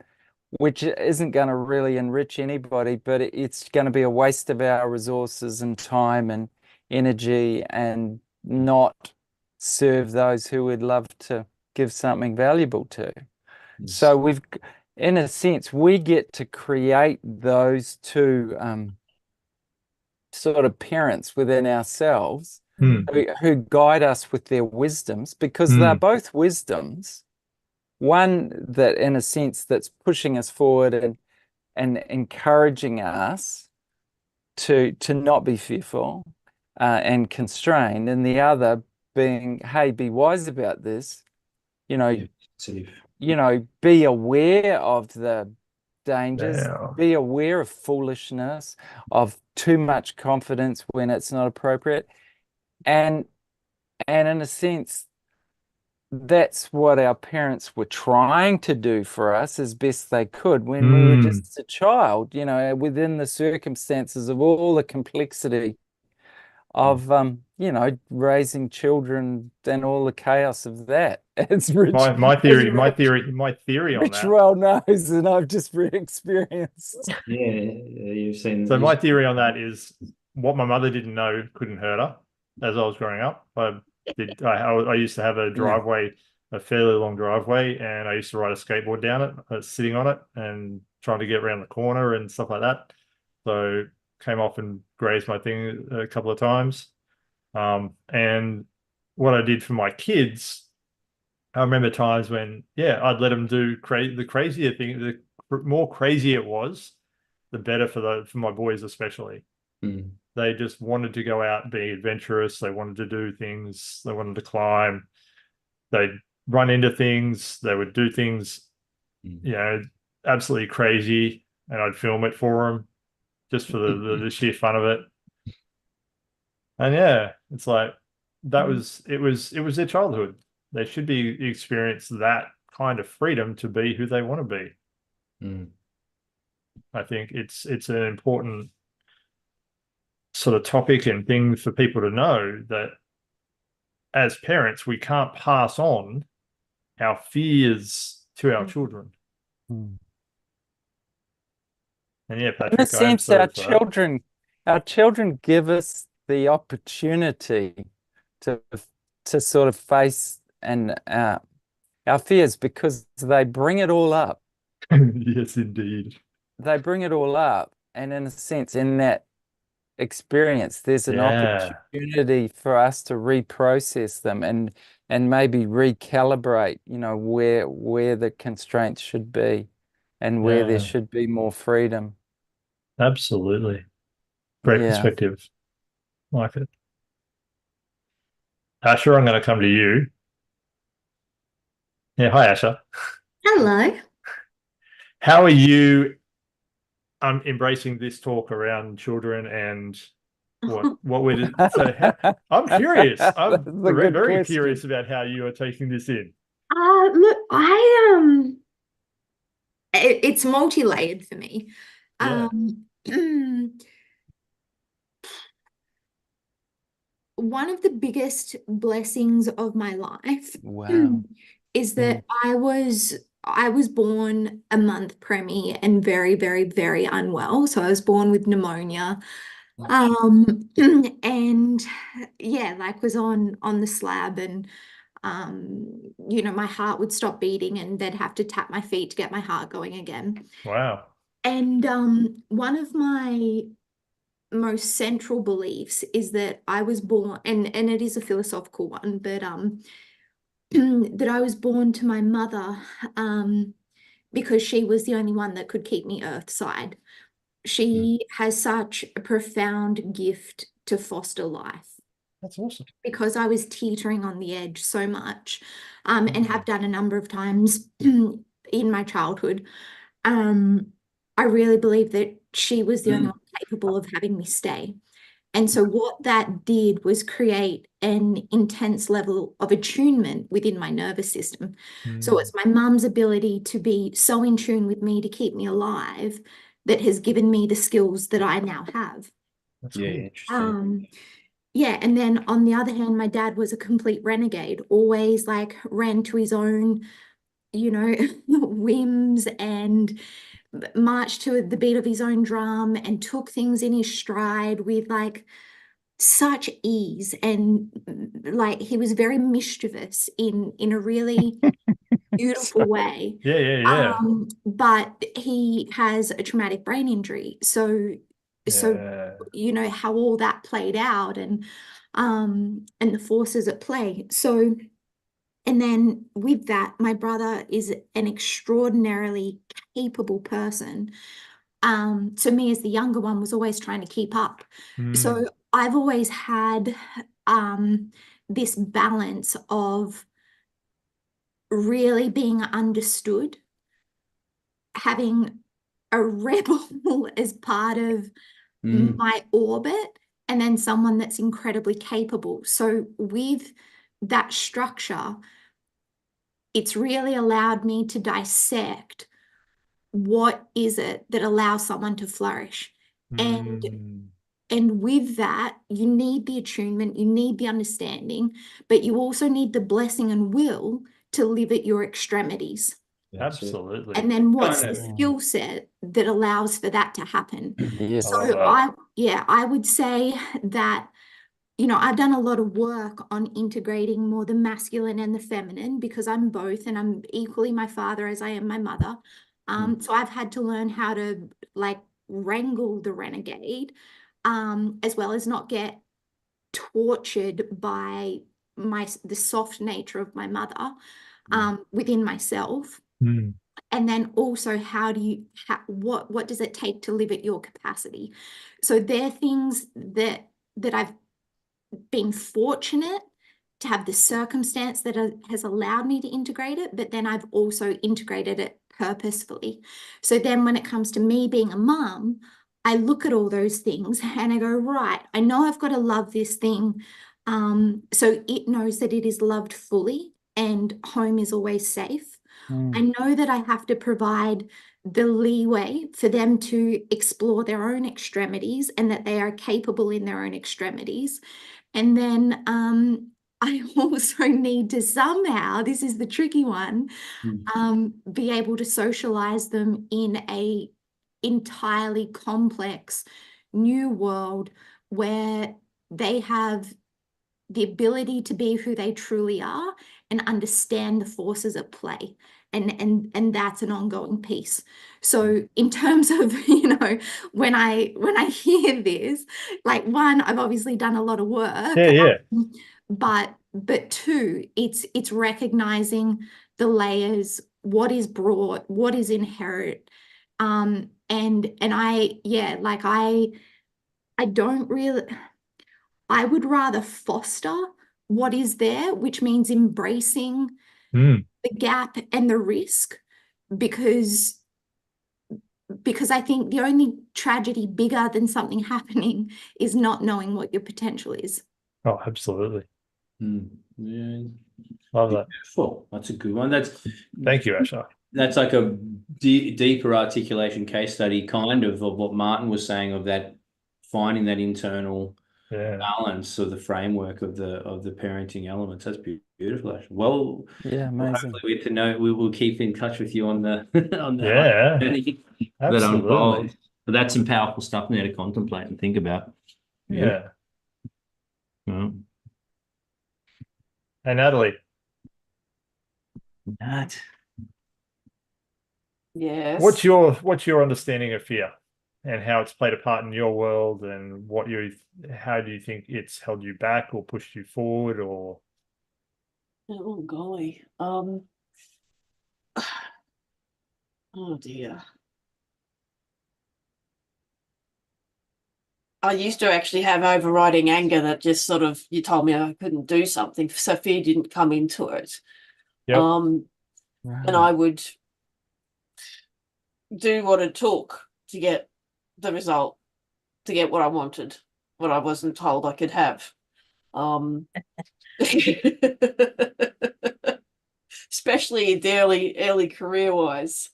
which isn't going to really enrich anybody, but it's going to be a waste of our resources and time and energy and not serve those who would love to give something valuable to. Yes. So in a sense, we get to create those two sort of parents within ourselves who guide us with their wisdoms, because they're both wisdoms. One that, in a sense, that's pushing us forward and encouraging us to not be fearful and constrained, and the other being, hey, be wise about this. Be aware of the dangers, be aware of foolishness, of too much confidence when it's not appropriate. And in a sense, that's what our parents were trying to do for us as best they could when we were just a child, within the circumstances of all the complexity of raising children and all the chaos of that. It's Rich. My theory on Rich that. well knows, and I've just experienced. Yeah, you've seen. So my theory on that is what my mother didn't know couldn't hurt her. As I was growing up, I used to have a driveway, a fairly long driveway, and I used to ride a skateboard down it, sitting on it and trying to get around the corner and stuff like that. So came off and grazed my thing a couple of times. And what I did for my kids, I remember times when, I'd let them do the crazier thing. The more crazy it was, the better for my boys especially. They just wanted to go out and be adventurous. They wanted to do things. They wanted to climb. They'd run into things. They would do things, absolutely crazy. And I'd film it for them just for the sheer fun of it. And it's like, it was their childhood. They should be experience that kind of freedom to be who they want to be. I think it's an important sort of topic and thing for people to know, that as parents, we can't pass on our fears to our children. And Patrick, in a sense, our children give us the opportunity to sort of face our fears, because they bring it all up. Yes, indeed. They bring it all up, and in a sense, in that experience, there's an opportunity for us to reprocess them and maybe recalibrate, where the constraints should be and where there should be more freedom. Absolutely. Great perspective. Like it. Asha, I'm going to come to you. Hi, Asha. Hello. How are you embracing this talk around children and what we're I'm curious. I'm very curious about how you are taking this in. Look, it's multi-layered for me. One of the biggest blessings of my life is that I was born a month preemie and very, very, very unwell. So I was born with pneumonia. And was on the slab, and my heart would stop beating and they'd have to tap my feet to get my heart going again. Wow. And one of my most central beliefs is that I was born, and it is a philosophical one, but that I was born to my mother because she was the only one that could keep me earthside. She has such a profound gift to foster life. That's awesome. Because I was teetering on the edge so much, and have done a number of times in my childhood. I really believe that she was the only one capable of having me stay. And so what that did was create an intense level of attunement within my nervous system. So it's my mum's ability to be so in tune with me to keep me alive that has given me the skills that I now have. That's cool. Interesting. And then on the other hand, my dad was a complete renegade, always ran to his own, whims, and marched to the beat of his own drum and took things in his stride with such ease, and he was very mischievous in a really beautiful way. But he has a traumatic brain injury, so how all that played out, and the forces at play. So And then with that, my brother is an extraordinarily capable person. So me as the younger one was always trying to keep up. So I've always had this balance of really being understood, having a rebel as part of my orbit, and then someone that's incredibly capable. So with that structure, it's really allowed me to dissect what is it that allows someone to flourish. And with that, you need the attunement, you need the understanding, but you also need the blessing and will to live at your extremities. Absolutely. And then what's Kind the of. skill set that allows for that to happen? Yes. I love So that. I would say that, you know, I've done a lot of work on integrating more the masculine and the feminine, because I'm both, and I'm equally my father as I am my mother. So I've had to learn how to like wrangle the renegade, as well as not get tortured by the soft nature of my mother, within myself. And then also, what does it take to live at your capacity? So they're things that I've been fortunate to have the circumstance that has allowed me to integrate it, but then I've also integrated it purposefully. So then when it comes to me being a mum, I look at all those things and I go, right, I know I've got to love this thing, so it knows that it is loved fully and home is always safe. I know that I have to provide the leeway for them to explore their own extremities and that they are capable in their own extremities. And then I also need to somehow, this is the tricky one, be able to socialize them in a entirely complex new world where they have the ability to be who they truly are and understand the forces at play. And that's an ongoing piece. So in terms of, you know, when I hear this, like, one, I've obviously done a lot of work. But two, it's recognizing the layers, what is brought, what is inherent. And I don't really, I would rather foster what is there, which means embracing the gap and the risk, because I think the only tragedy bigger than something happening is not knowing what your potential is. Oh, absolutely. Yeah. Love that. Beautiful. That's a good one. Thank you, Asha. That's like a deeper articulation case study, kind of what Martin was saying, of that finding that internal balance of the framework of the parenting elements. That's beautiful, actually. Well, yeah, amazing. hopefully we get to know. We will keep in touch with you on the absolutely. that unfolds. But that's some powerful stuff there to contemplate and think about. Yeah. Well, Hey, Natalie. Nat. Yes. What's your understanding of fear and how it's played a part in your world, and how do you think it's held you back or pushed you forward, or? Oh golly. Oh dear. I used to actually have overriding anger that just sort of, you told me I couldn't do something, so fear didn't come into it. Yep. And I would do what it took to get the result, to get what I wanted, what I wasn't told I could have. Especially the early career wise.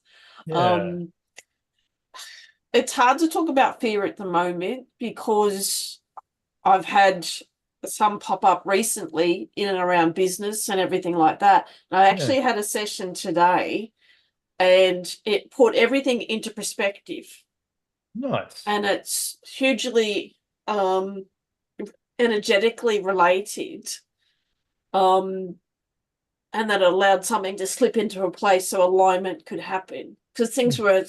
It's hard to talk about fear at the moment because I've had some pop up recently in and around business and everything like that. And I actually had a session today and it put everything into perspective. Nice. And it's hugely energetically related. And that allowed something to slip into a place so alignment could happen. Because things were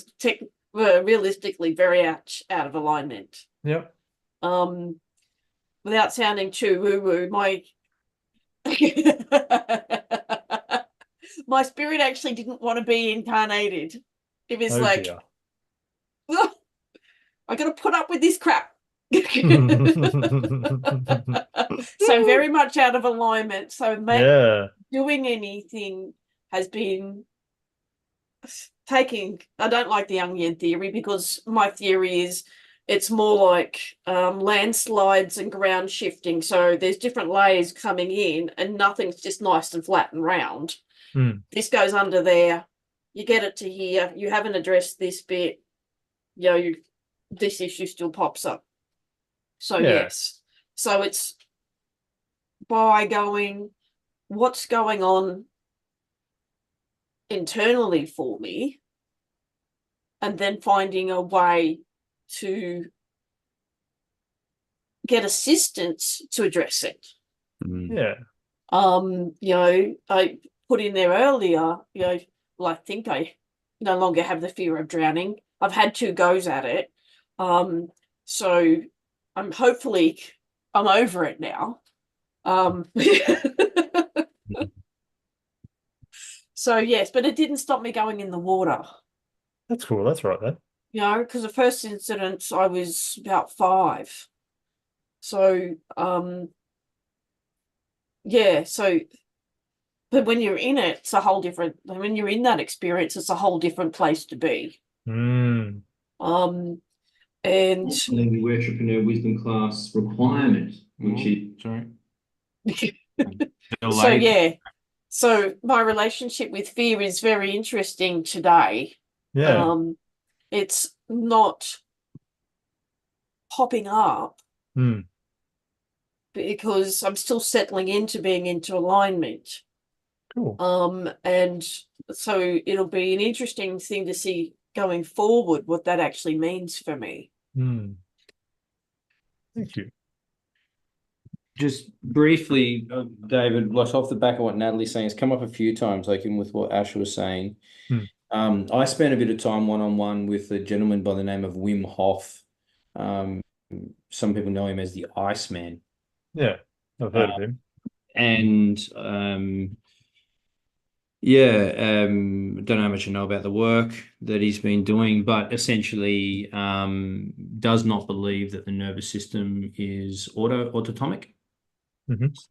realistically very out of alignment. Yep. Without sounding too woo-woo, my my spirit actually didn't want to be incarnated. It was Oh like, dear. "Ugh, I got to put up with this crap." So very much out of alignment. So Yeah. doing anything has been taking. I don't like the Jungian theory, because my theory is it's more like landslides and ground shifting. So there's different layers coming in, and nothing's just nice and flat and round. This goes under there. You get it to here. You haven't addressed this bit. You know, this issue still pops up. So Yeah. yes. So it's by going, what's going on internally for me, and then finding a way to get assistance to address it. Yeah. You know, I put in there earlier, you know, well, I think I no longer have the fear of drowning. I've had 2 goes at it. So I'm hopefully I'm over it now. So yes, but it didn't stop me going in the water. That's cool. That's right then. You know, because the first incident I was about 5. So yeah, so but when you're in it, it's a whole different, when you're in that experience, it's a whole different place to be. Mm. And the Entrepreneur Wisdom class requirement, which is so yeah. So my relationship with fear is very interesting today. Yeah. It's not popping up because I'm still settling into being into alignment. Cool. And so it'll be an interesting thing to see going forward what that actually means for me. Thank you. Just briefly, David, like off the back of what Natalie's saying, it's come up a few times, like in with what Asha was saying. I spent a bit of time one-on-one with a gentleman by the name of Wim Hof. Some people know him as the Iceman. Yeah, I've heard of him. And don't know how much you know about the work that he's been doing, but essentially does not believe that the nervous system is autonomic.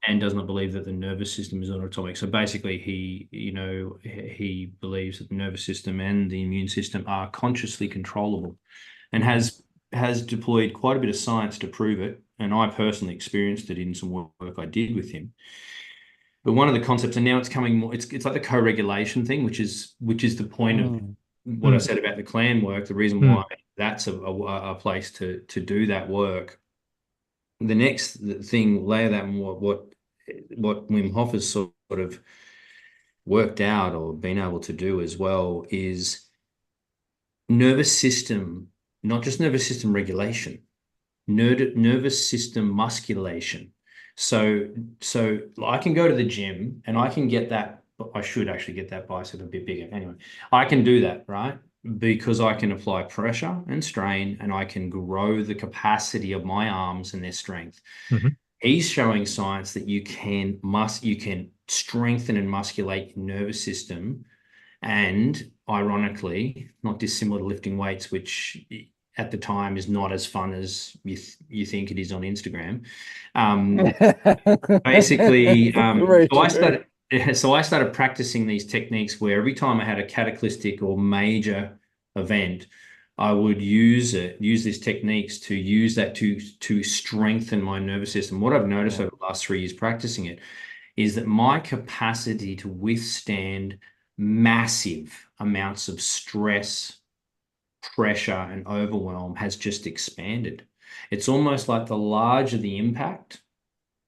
And does not believe that the nervous system is autonomic. So basically, he believes that the nervous system and the immune system are consciously controllable, and has deployed quite a bit of science to prove it. And I personally experienced it in some work I did with him. But one of the concepts, and now it's coming more, it's like the co-regulation thing, which is the point of what I said about the clan work. The reason why that's a place to do that work. The next thing, layer that more, what Wim Hof has sort of worked out or been able to do as well is nervous system, not just nervous system regulation, nervous system musculation. So I can go to the gym and I can get that. I should actually get that bicep a bit bigger. Anyway, I can do that, right? Because I can apply pressure and strain, and I can grow the capacity of my arms and their strength. He's showing science that you can strengthen and musculate your nervous system, and ironically, not dissimilar to lifting weights, which at the time is not as fun as you think it is on Instagram. Basically, so I started practicing these techniques where every time I had a cataclysmic or major event, I would use these techniques to use that to strengthen my nervous system. What I've noticed over the last 3 years practicing it is that my capacity to withstand massive amounts of stress, pressure, and overwhelm has just expanded. It's almost like the larger the impact,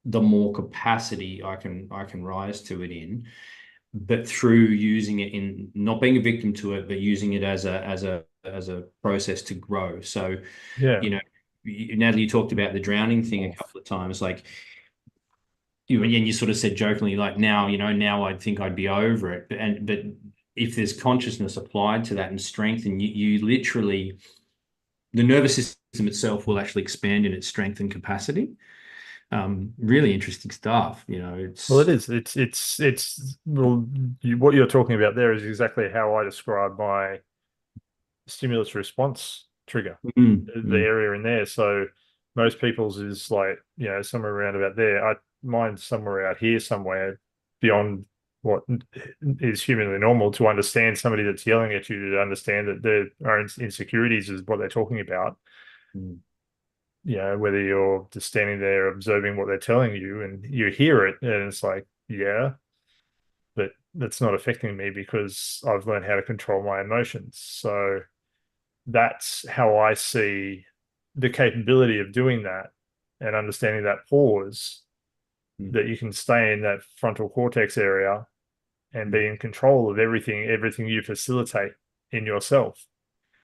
the more capacity I can rise to it in, but through using it in not being a victim to it, but using it as a process to grow. So, Natalie, you talked about the drowning thing a couple of times, like you sort of said jokingly, like now I think I'd be over it, but if there's consciousness applied to that and strength, and you literally, the nervous system itself will actually expand in its strength and capacity. Really interesting stuff. You know, Well, it is. It's well, what you're talking about there is exactly how I describe my stimulus response trigger, the area in there. So most people's is like, you know, somewhere around about there. Mine's somewhere out here, somewhere beyond what is humanly normal to understand somebody that's yelling at you, to understand that their own insecurities is what they're talking about. You know, whether you're just standing there observing what they're telling you and you hear it, and it's like, yeah, but that's not affecting me because I've learned how to control my emotions. So that's how I see the capability of doing that and understanding that pause, that you can stay in that frontal cortex area and be in control of everything you facilitate in yourself.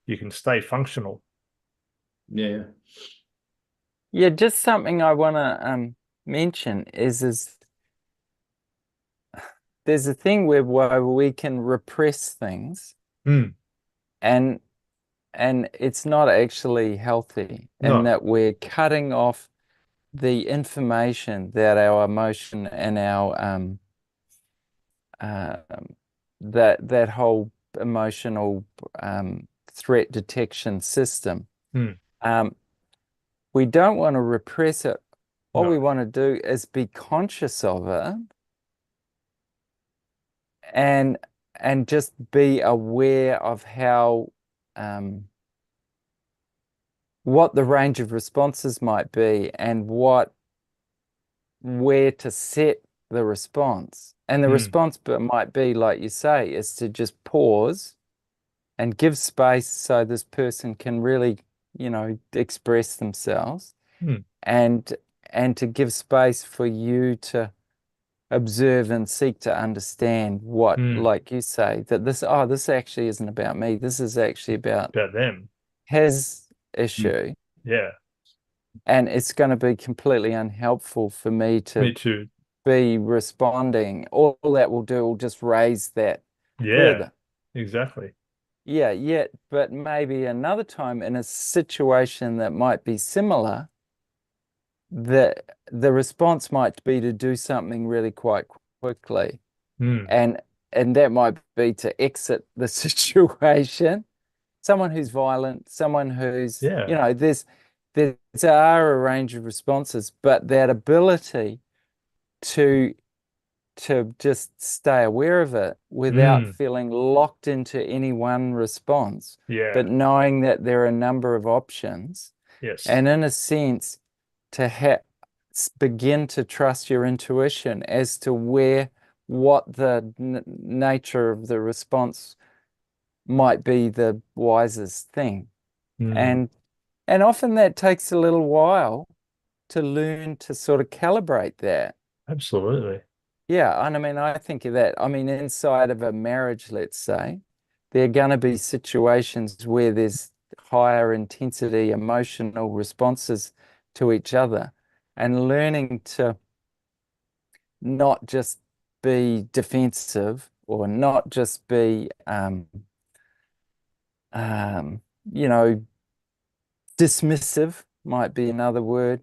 You can stay functional. Yeah. Yeah, just something I want to mention is there's a thing where we can repress things, and it's not actually healthy, No. and that we're cutting off the information that our emotion and our that whole emotional threat detection system. We don't want to repress it. What we want to do is be conscious of it and just be aware of how what the range of responses might be and where to set the response. And the response might be, like you say, is to just pause and give space so this person can really, you know, express themselves, and to give space for you to observe and seek to understand what, like you say, that this actually isn't about me. This is actually about them, his issue. Yeah. And it's going to be completely unhelpful for me to be responding. All that will do will just raise that further. Exactly. Yeah, but maybe another time in a situation that might be similar, the response might be to do something really quite quickly. And that might be to exit the situation. Someone who's violent, someone who's, you know, there are a range of responses, but that ability to just stay aware of it without feeling locked into any one response, but knowing that there are a number of options. And in a sense, to begin to trust your intuition as to what the nature of the response might be the wisest thing. And often that takes a little while to learn to sort of calibrate that. Absolutely. Yeah, and I mean, I think of that. I mean, inside of a marriage, let's say, there are going to be situations where there's higher intensity emotional responses to each other, and learning to not just be defensive or not just be, you know, dismissive might be another word,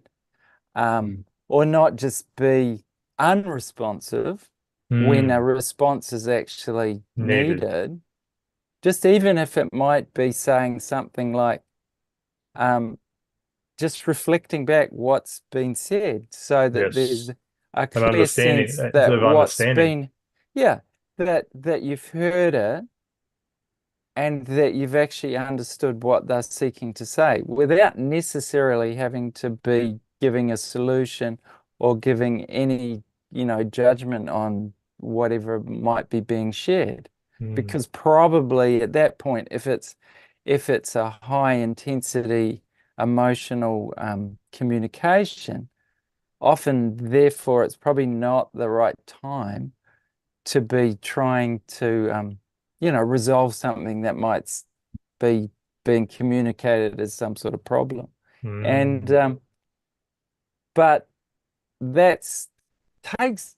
or not just be unresponsive when a response is actually needed. Just even if it might be saying something like, just reflecting back what's been said, so that there's a clear sense that what's been, that you've heard it and that you've actually understood what they're seeking to say, without necessarily having to be giving a solution or giving any, you know, judgment on whatever might be being shared. Because probably at that point, if it's a high intensity emotional communication, often therefore it's probably not the right time to be trying to you know, resolve something that might be being communicated as some sort of problem. And but that takes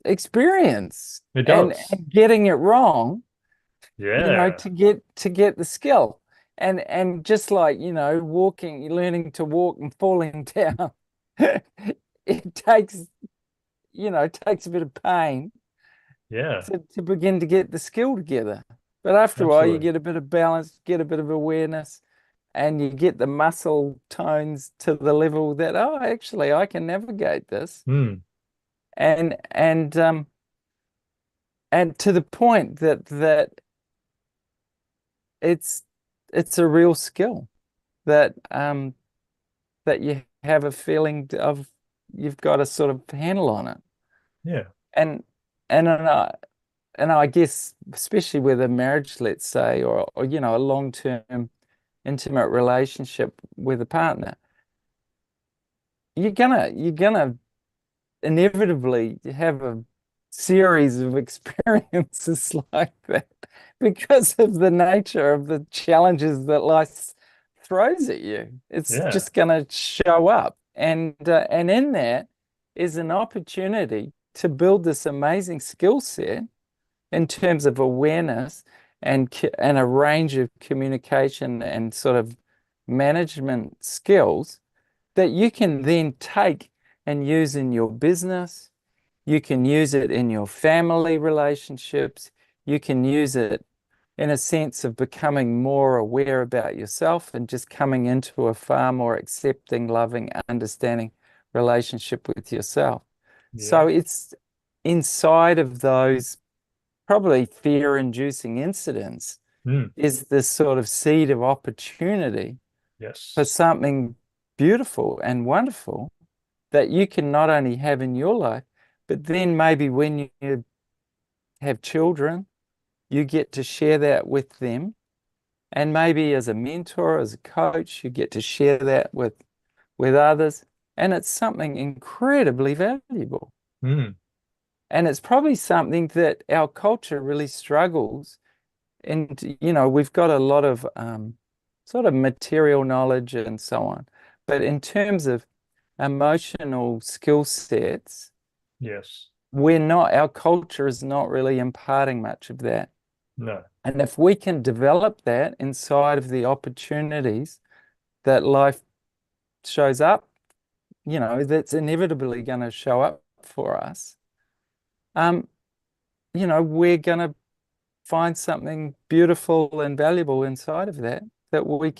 experience. It does. And getting it wrong, you know, to get the skill. And just like, you know, learning to walk and falling down, it takes, it takes a bit of pain Yeah, to begin to get the skill together. But after a while, you absolutely. get a bit of balance, get a bit of awareness, and you get the muscle tones to the level that, oh, actually, I can navigate this. Mm, And to the point that it's a real skill that that you have a feeling of you've got a sort of handle on it. yeah. And I guess especially with a marriage, let's say, or a long-term intimate relationship with a partner, you're gonna inevitably have a series of experiences like that because of the nature of the challenges that life throws at you. It's Yeah. just gonna show up, and in that is an opportunity to build this amazing skill set in terms of awareness and a range of communication and sort of management skills that you can then take and use in your business. You can use it in your family relationships. You can use it in a sense of becoming more aware about yourself and just coming into a far more accepting, loving, understanding relationship with yourself. So Yeah. it's inside of those probably fear-inducing incidents Mm, is this sort of seed of opportunity yes. for something beautiful and wonderful that you can not only have in your life, but then maybe when you have children, you get to share that with them. And maybe as a mentor, as a coach, you get to share that with others. And it's something incredibly valuable. Mm, And it's probably something that our culture really struggles. And, we've got a lot of sort of material knowledge and so on. But in terms of emotional skill sets, yes. our culture is not really imparting much of that. No. And if we can develop that inside of the opportunities that life shows up, that's inevitably going to show up for us, we're going to find something beautiful and valuable inside of that we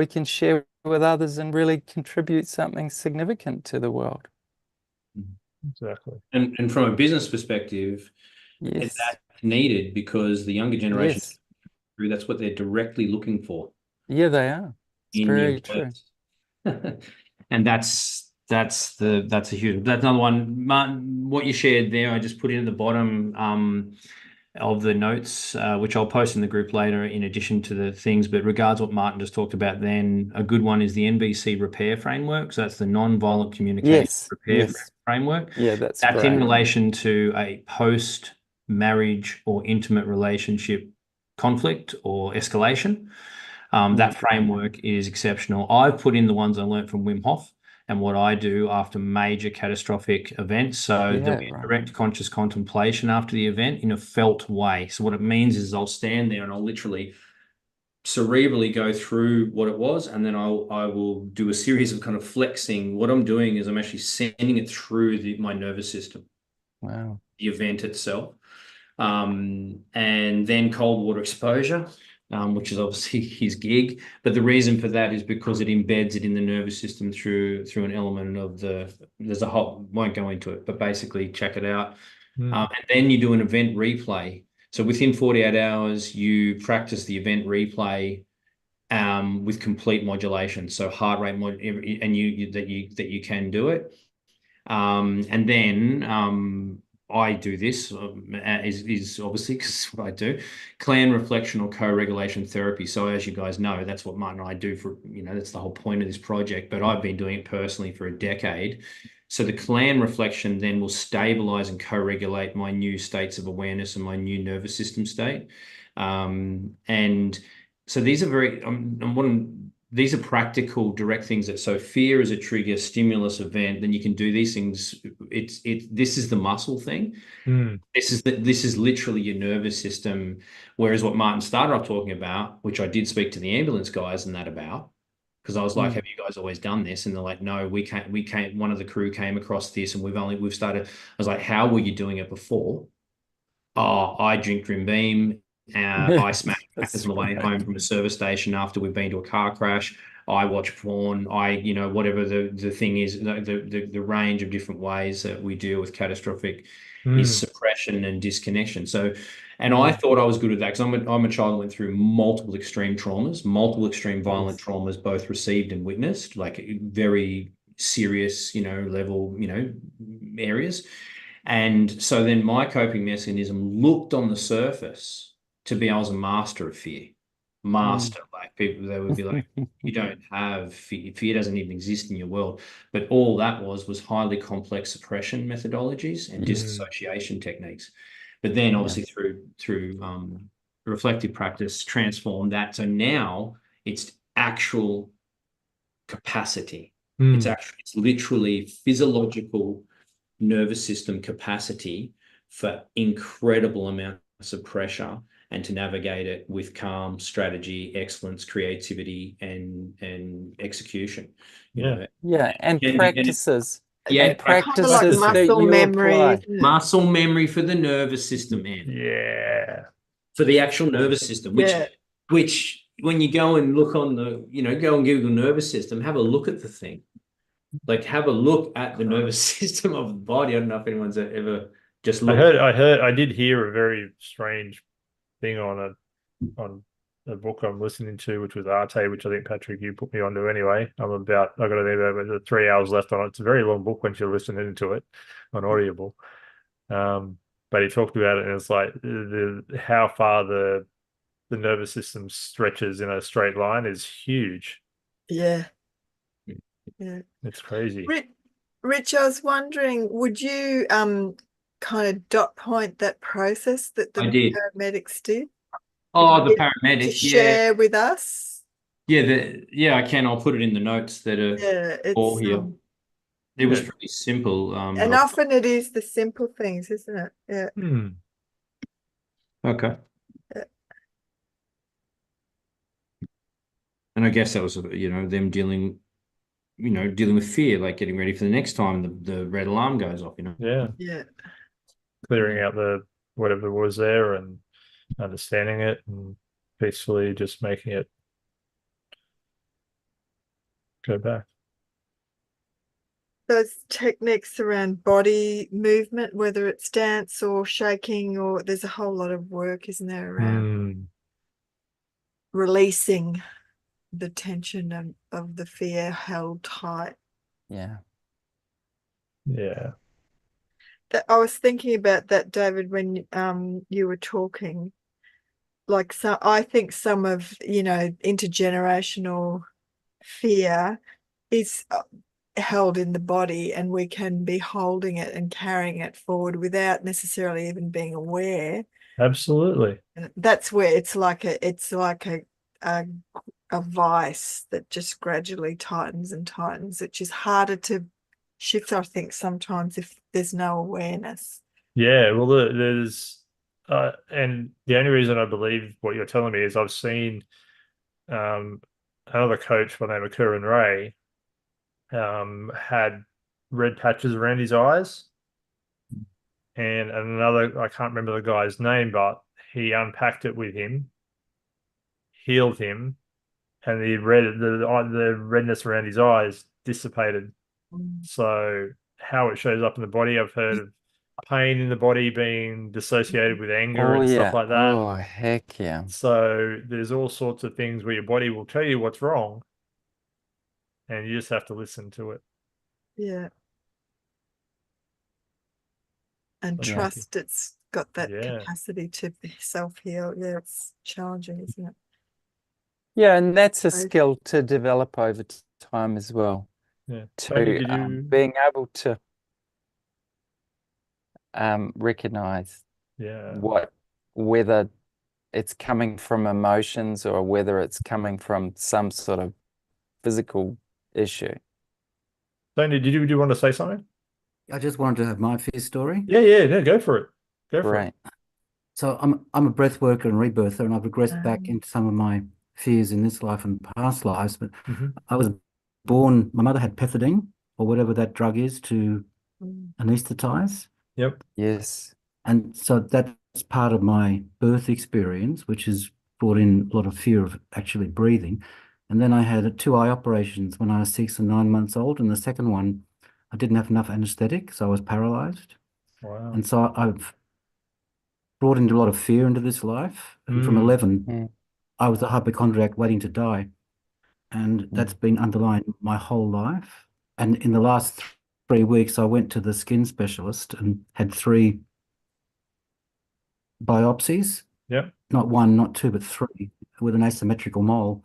can share with others and really contribute something significant to the world. Exactly. And from a business perspective, Yes. that's needed because the younger generation, Yes. that's what they're directly looking for Yeah, they are. It's in very your true. words. And that's a huge, that's another one. Martin, what you shared there, I just put in at the bottom of the notes, which I'll post in the group later in addition to the things, but regards what Martin just talked about then, a good one is the NVC repair framework. So that's the non-violent communication repair framework. Yeah, that's in great. relation to a post-marriage or intimate relationship conflict or escalation. That framework is exceptional. I've put in the ones I learned from Wim Hof and what I do after major catastrophic events. So there'll be a direct conscious contemplation after the event in a felt way. So what it means is I'll stand there and I'll literally cerebrally go through what it was, and then I will do a series of kind of flexing. What I'm doing is I'm actually sending it through my nervous system. Wow. The event itself. And then cold water exposure. Which is obviously his gig, but the reason for that is because it embeds it in the nervous system through an element of there's a whole, won't go into it, but basically check it out. And then you do an event replay. So within 48 hours, you practice the event replay with complete modulation. So heart rate and you can do it. And then I do this is obviously because what I do, clan reflection or co-regulation therapy. So as you guys know, that's what Martin and I do for, that's the whole point of this project, but I've been doing it personally for a decade. So the clan reflection then will stabilize and co-regulate my new states of awareness and my new nervous system state. And so these are these are practical, direct things so fear is a trigger, stimulus event, then you can do these things. This is the muscle thing. This is literally your nervous system. Whereas what Martin started off talking about, which I did speak to the ambulance guys and that about, Because I was like, have you guys always done this? And they're like, no, we came, one of the crew came across this and we've started. I was like, how were you doing it before? Oh, I drink Grim Beam. I smash crackers on the way home from a service station after we've been to a car crash. I watch porn. Whatever the thing is, the range of different ways that we deal with catastrophic is suppression and disconnection. So, and I thought I was good at that because I'm a child that went through multiple extreme traumas, multiple extreme violent traumas, both received and witnessed, like very serious, level, areas. And so then my coping mechanism looked on the surface to be I was a master of fear. Master, like people, they would be like, you don't have fear. Fear doesn't even exist in your world. But all that was highly complex suppression methodologies and disassociation techniques. But then obviously through reflective practice, transform that. So now it's actual capacity. It's literally physiological nervous system capacity for incredible amounts of pressure and to navigate it with calm, strategy, excellence, creativity, and execution. And And practices. Yeah, And practices like that muscle you memory, apply. isn't it? muscle memory for the nervous system, man. Yeah. For the actual nervous system, which when you go and look on go and Google nervous system, have a look at the thing. Like have a look at the nervous system of the body. I don't know if anyone's ever just looked. I did hear a very strange thing on a book I'm listening to, which was Arte, which I think Patrick, you put me onto anyway. I got about 3 hours left on it. It's a very long book once you're listening to it on Audible. But he talked about it, and it's like how far the nervous system stretches in a straight line is huge. Yeah. It's crazy. Rich, I was wondering, would you kind of dot point that process that the paramedics did? Oh, the paramedics, to share with us? Yeah, I can. I'll put it in the notes that are all here. It was pretty simple. And often it is the simple things, isn't it? Yeah. Okay. And I guess that was, them dealing with fear, like getting ready for the next time the red alarm goes off, Yeah. Clearing out the whatever was there and understanding it and peacefully just making it go back. Those techniques around body movement, whether it's dance or shaking, or there's a whole lot of work, isn't there, around releasing the tension of the fear held tight. Yeah. I was thinking about that, David, when you were talking. Like, so I think some of intergenerational fear is held in the body, and we can be holding it and carrying it forward without necessarily even being aware. Absolutely. And that's where it's like a vice that just gradually tightens and tightens, which is harder to shift, I think, sometimes if there's no awareness. Yeah, well, there's and the only reason I believe what you're telling me is I've seen another coach by the name of Curran Ray had red patches around his eyes, and another, I can't remember the guy's name, but he unpacked it with him, healed him, and the redness around his eyes dissipated. So how it shows up in the body, I've heard of pain in the body being dissociated with anger and stuff like that. Oh, heck yeah. So there's all sorts of things where your body will tell you what's wrong, and you just have to listen to it. Yeah. And trust it's got that capacity to self-heal. Yeah, it's challenging, isn't it? Yeah, and that's a skill to develop over time as well. Yeah. To being able to recognize whether it's coming from emotions or whether it's coming from some sort of physical issue. Tony, did you want to say something? I just wanted to have my fear story. Yeah, go for it. Go for it. So I'm a breath worker and rebirther, and I've regressed back into some of my fears in this life and past lives, but Mhm. I was born, my mother had pethidine or whatever that drug is to anesthetize. Yep. Yes. And so that's part of my birth experience, which has brought in a lot of fear of actually breathing. And then I had 2 eye operations when I was 6 and 9 months old. And the second one, I didn't have enough anesthetic, so I was paralyzed. Wow. And so I've brought into a lot of fear into this life. And from Mm. 11, Mm. I was a hypochondriac waiting to die. And that's been underlying my whole life. And in the last 3 weeks, I went to the skin specialist and had 3 biopsies. Yep. Not 1, not 2, but 3 with an asymmetrical mole.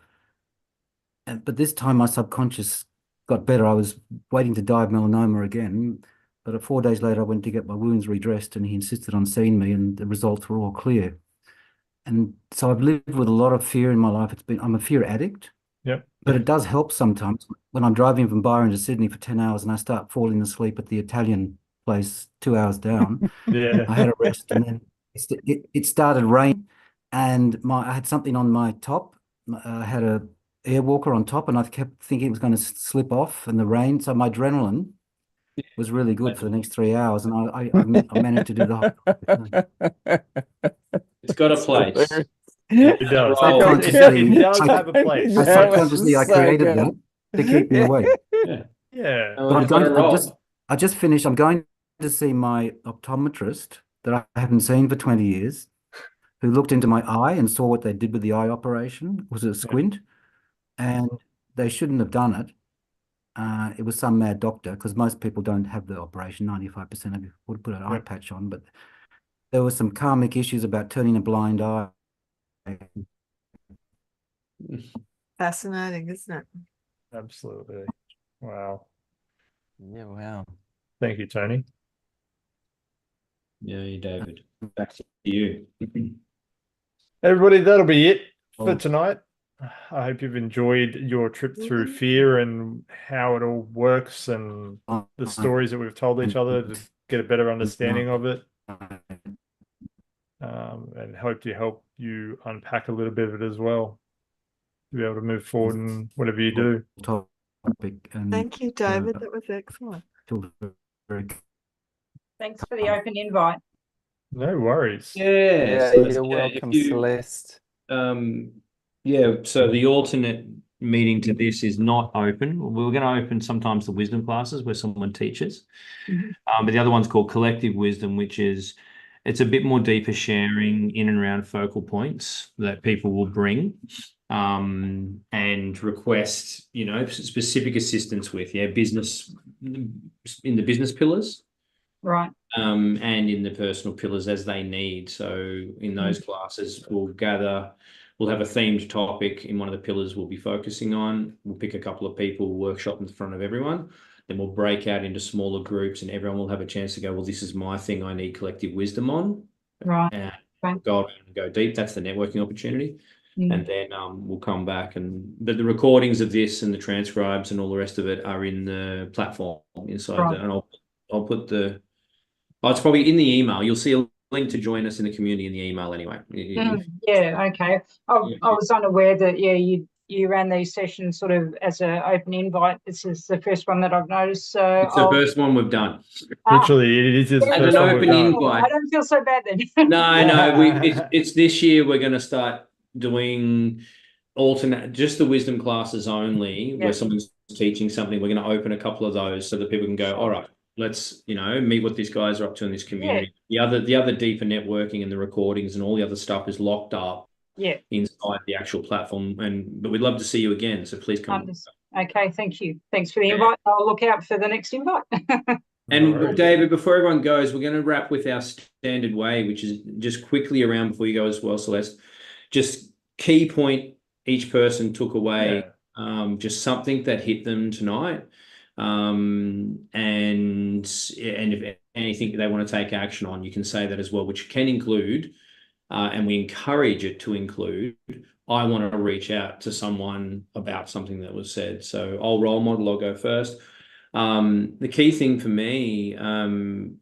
But this time my subconscious got better. I was waiting to die of melanoma again. But 4 days later, I went to get my wounds redressed and he insisted on seeing me and the results were all clear. And so I've lived with a lot of fear in my life. I'm a fear addict. Yep. But it does help sometimes when I'm driving from Byron to Sydney for 10 hours and I start falling asleep at the Italian place 2 hours down. Yeah. I had a rest and then it started raining and I had something on my top. I had a air walker on top and I kept thinking it was going to slip off in the rain. So my adrenaline was really good for the next 3 hours and I managed to do the whole. It's got a place. It does. Subconsciously, It does have a place. subconsciously I created that to keep me awake. Yeah. But I just finished. I'm going to see my optometrist that I haven't seen for 20 years, who looked into my eye and saw what they did with the eye operation. It was a squint, and they shouldn't have done it. It was some mad doctor because most people don't have the operation. 95% of you would put an eye patch on, but there were some karmic issues about turning a blind eye. Fascinating, isn't it? Absolutely. Wow. Yeah, wow. Thank you, Tony. Yeah, David. Back to you. Everybody, that'll be it for Oh. tonight. I hope you've enjoyed your trip through fear and how it all works and the stories that we've told each other to get a better understanding of it. And hope to help you unpack a little bit of it as well to be able to move forward in whatever you do. Topic and Thank you, David. That was excellent. Thanks for the open invite. No worries. Yeah, You're welcome, Celeste. Yeah, so the alternate meeting to this is not open. We're going to open sometimes the wisdom classes where someone teaches. But the other one's called Collective Wisdom, which is it's a bit more deeper sharing in and around focal points that people will bring and request, specific assistance with, business in the business pillars. Right. And in the personal pillars as they need. So in those classes, we'll have a themed topic in one of the pillars we'll be focusing on. We'll pick a couple of people, workshop in front of everyone. Then we'll break out into smaller groups and everyone will have a chance to go, well, this is my thing I need collective wisdom on. Right. And go around and go deep. That's the networking opportunity. And then we'll come back but the recordings of this and the transcribes and all the rest of it are in the platform inside. And I'll put it's probably in the email. You'll see a link to join us in the community in the email anyway. Yeah, okay. I was unaware that, you ran these sessions sort of as an open invite. This is the first one that I've noticed. So it's the first one we've done. Literally, it is his As first an one open we've done. invite. I don't feel so bad then. No, it's this year we're going to start doing just the wisdom classes only, where someone's teaching something. We're going to open a couple of those so that people can go, all right, let's, meet what these guys are up to in this community. The other deeper networking and the recordings and all the other stuff is locked up inside the actual platform. But we'd love to see you again. So please come. Okay, thank you. Thanks for the invite. I'll look out for the next invite. And David, before everyone goes, we're going to wrap with our standard way, which is just quickly around before you go as well, Celeste. Just key point each person took away, just something that hit them tonight. And if anything they want to take action on, you can say that as well, which can include, and we encourage it to include, I want to reach out to someone about something that was said. So I'll role model, I'll go first. The key thing for me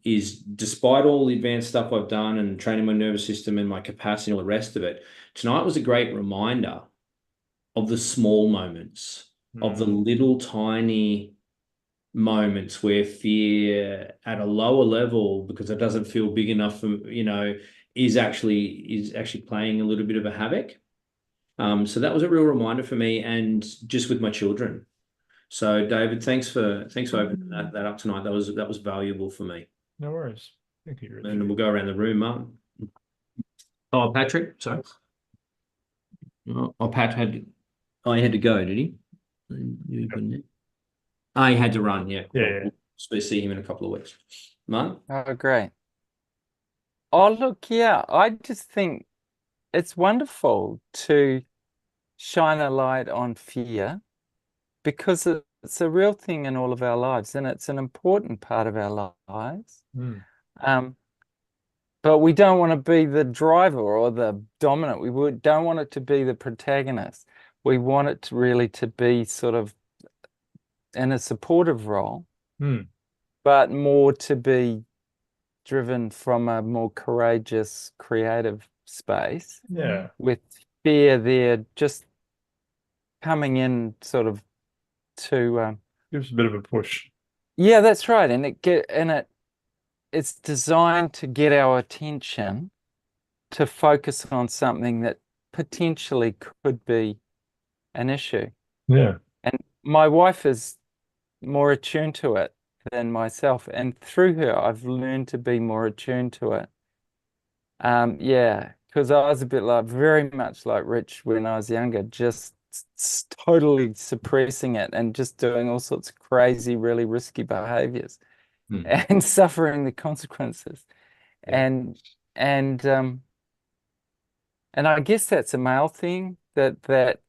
is, despite all the advanced stuff I've done and training my nervous system and my capacity and all the rest of it, tonight was a great reminder of the small moments, of the little tiny moments where fear at a lower level, because it doesn't feel big enough for, is actually playing a little bit of a havoc. So that was a real reminder for me, and just with my children. So David, thanks for opening that up tonight. That was valuable for me. No worries. Thank you, Richard. And we'll go around the room, Martin. Oh, Patrick, sorry. Oh, Pat he had to go, did he? Oh, he had to run, yeah. Yeah. We'll see him in a couple of weeks. Martin? Oh, great. Oh, look, yeah, I just think it's wonderful to shine a light on fear, because it's a real thing in all of our lives, and it's an important part of our lives. But we don't want to be the driver or the dominant. We don't want it to be the protagonist. We want it to be sort of in a supportive role, but more to be driven from a more courageous, creative space. Yeah. With fear there just coming in sort of to Gives a bit of a push. yeah, that's right. And it's designed to get our attention to focus on something that potentially could be an issue. Yeah. And my wife is more attuned to it than myself, and through her I've learned to be more attuned to it. Yeah, because I was a bit very much like Rich when I was younger, just totally suppressing it and just doing all sorts of crazy, really risky behaviors and suffering the consequences. And I guess that's a male thing, that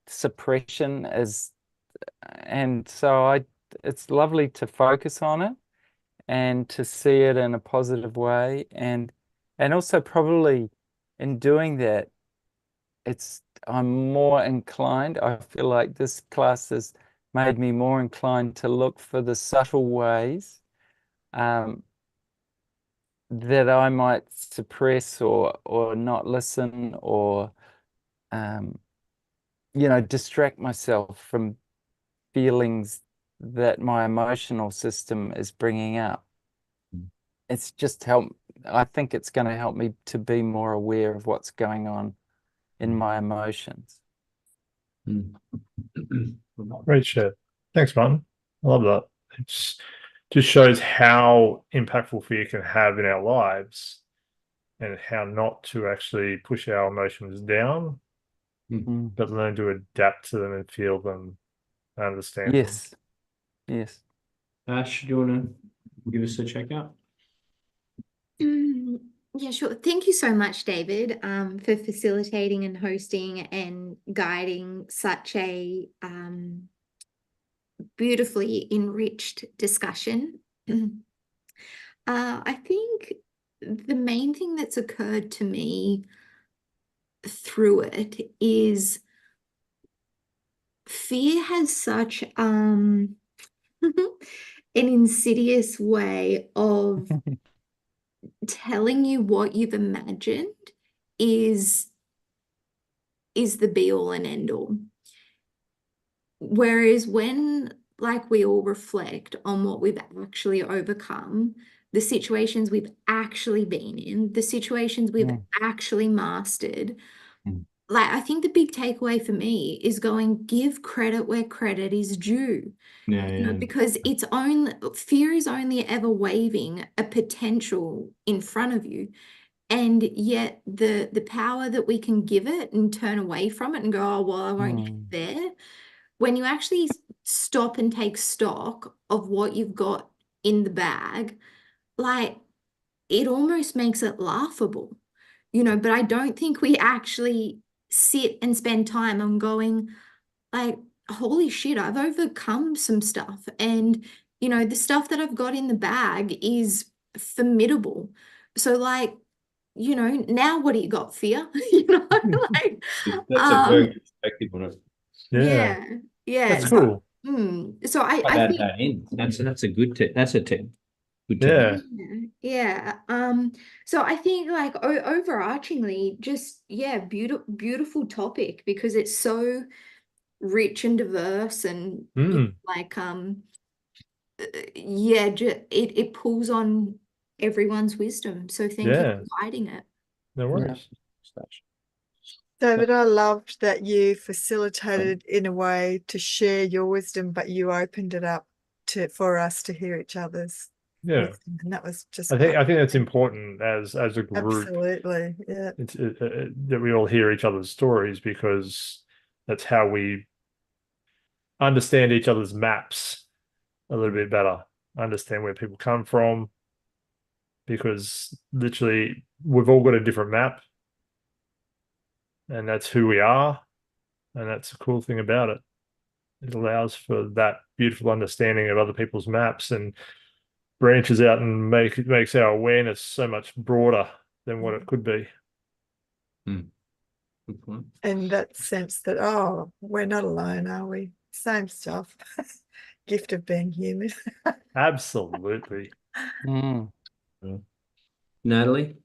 suppression is, and so it's lovely to focus on it and to see it in a positive way, and also probably in doing that, I'm more inclined. I feel like this class has made me more inclined to look for the subtle ways that I might suppress or not listen, or distract myself from feelings that my emotional system is bringing up. It's just I think it's going to help me to be more aware of what's going on in my emotions. Great share. Thanks, Martin. I love that. It just shows how impactful fear can have in our lives, and how not to actually push our emotions down, but learn to adapt to them and feel them, understand them. Yes. Ash, do you want to give us a checkout? Yeah, sure. Thank you so much, David, for facilitating and hosting and guiding such a beautifully enriched discussion. I think the main thing that's occurred to me through it is fear has such an insidious way of telling you what you've imagined is the be all and end all. Whereas when, like, we all reflect on what we've actually overcome, the situations we've actually been in, the situations we've actually mastered, like, I think the big takeaway for me is give credit where credit is due. Because fear is only ever waving a potential in front of you, and yet the power that we can give it and turn away from it and go, oh well, I won't get there. When you actually stop and take stock of what you've got in the bag, like, it almost makes it laughable, but I don't think we actually sit and spend time on going, like, holy shit, I've overcome some stuff, and the stuff that I've got in the bag is formidable. So, like, now what do you got? Fear? Like, that's a very good perspective on it. Yeah. That's cool. So I add think that in. That's a good tip. That's a tip. Good to Yeah. Yeah. So I think like overarchingly, just beautiful topic because it's so rich and diverse and like it pulls on everyone's wisdom. So thank you Yeah. for guiding it. No worries. David, I loved that you facilitated in a way to share your wisdom, but you opened it up for us to hear each other's Yeah. wisdom, and that was just I think great. that's important as a group. Absolutely, yeah. It's that we all hear each other's stories, because that's how we understand each other's maps a little bit better, understand where people come from, because literally we've all got a different map, and that's who we are, and that's the cool thing about it. It allows for that beautiful understanding of other people's maps and branches out and makes our awareness so much broader than what it could be. Good point. And that sense that, oh, we're not alone, are we? Same stuff. Gift of being human. Absolutely. Natalie?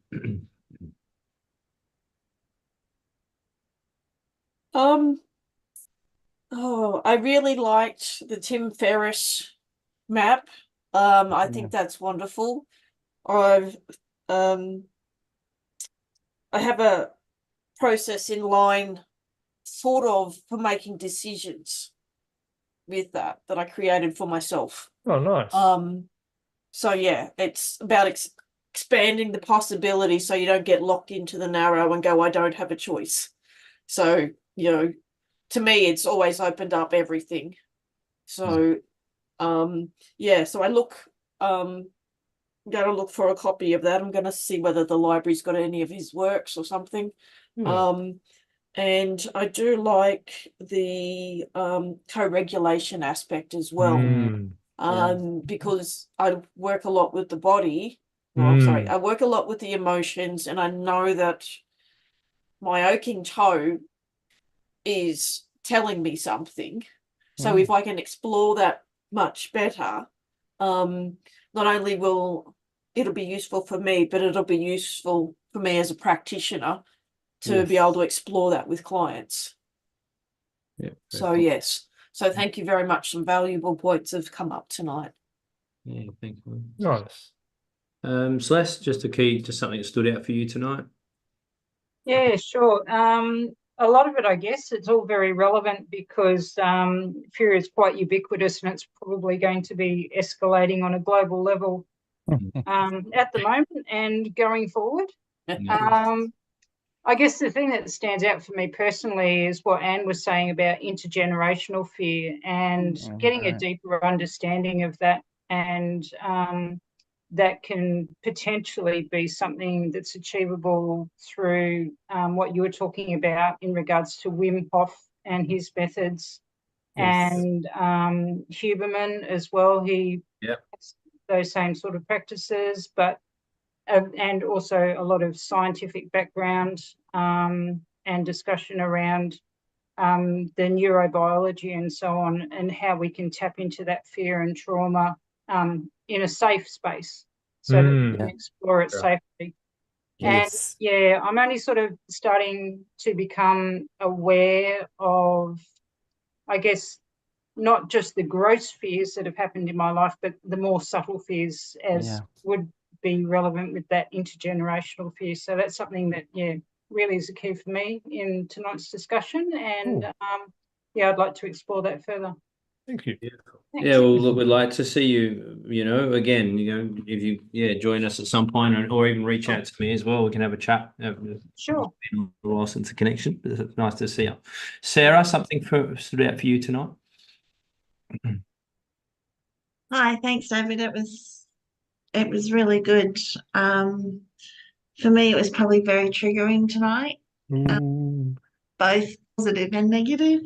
I really liked the Tim Ferriss map. I think that's wonderful. I have a process in line sort of for making decisions with that I created for myself. Oh, nice. So yeah, it's about expanding the possibility so you don't get locked into the narrow and go, I don't have a choice. So, you know, to me, it's always opened up everything. So, yeah, so I look, I'm going to look for a copy of that. I'm going to see whether the library's got any of his works or something. And I do like the co-regulation aspect as well. Because I work a lot with the body. Well, I'm sorry, I work a lot with the emotions, and I know that my aching toe is telling me something. So if I can explore that much better, not only will it'll be useful for me, but it'll be useful for me as a practitioner to be able to explore that with clients. So yes. So thank you very much. Some valuable points have come up tonight. Yeah, thank you. Nice. Celeste, just something that stood out for you tonight? Yeah, sure. A lot of it, I guess, it's all very relevant because fear is quite ubiquitous and it's probably going to be escalating on a global level at the moment and going forward. I guess the thing that stands out for me personally is what Anne was saying about intergenerational fear and getting a deeper understanding of that, and that can potentially be something that's achievable through what you were talking about in regards to Wim Hof and his methods, and Huberman as well. He has those same sort of practices, but and also a lot of scientific background and discussion around the neurobiology and so on, and how we can tap into that fear and trauma in a safe space so that we can explore it safely. And yeah, I'm only sort of starting to become aware of, I guess, not just the gross fears that have happened in my life, but the more subtle fears as would be relevant with that intergenerational fear. So that's something that, really is a key for me in tonight's discussion. And I'd like to explore that further. Thank you. Yeah, well, look, we'd like to see you, again, if you, join us at some point, or even reach out to me as well. We can have a chat. Sure. It's been a while since the connection, but it's nice to see you. Sarah, something stood out for you tonight? Hi, thanks, David. It was really good. For me, it was probably very triggering tonight, both positive and negative.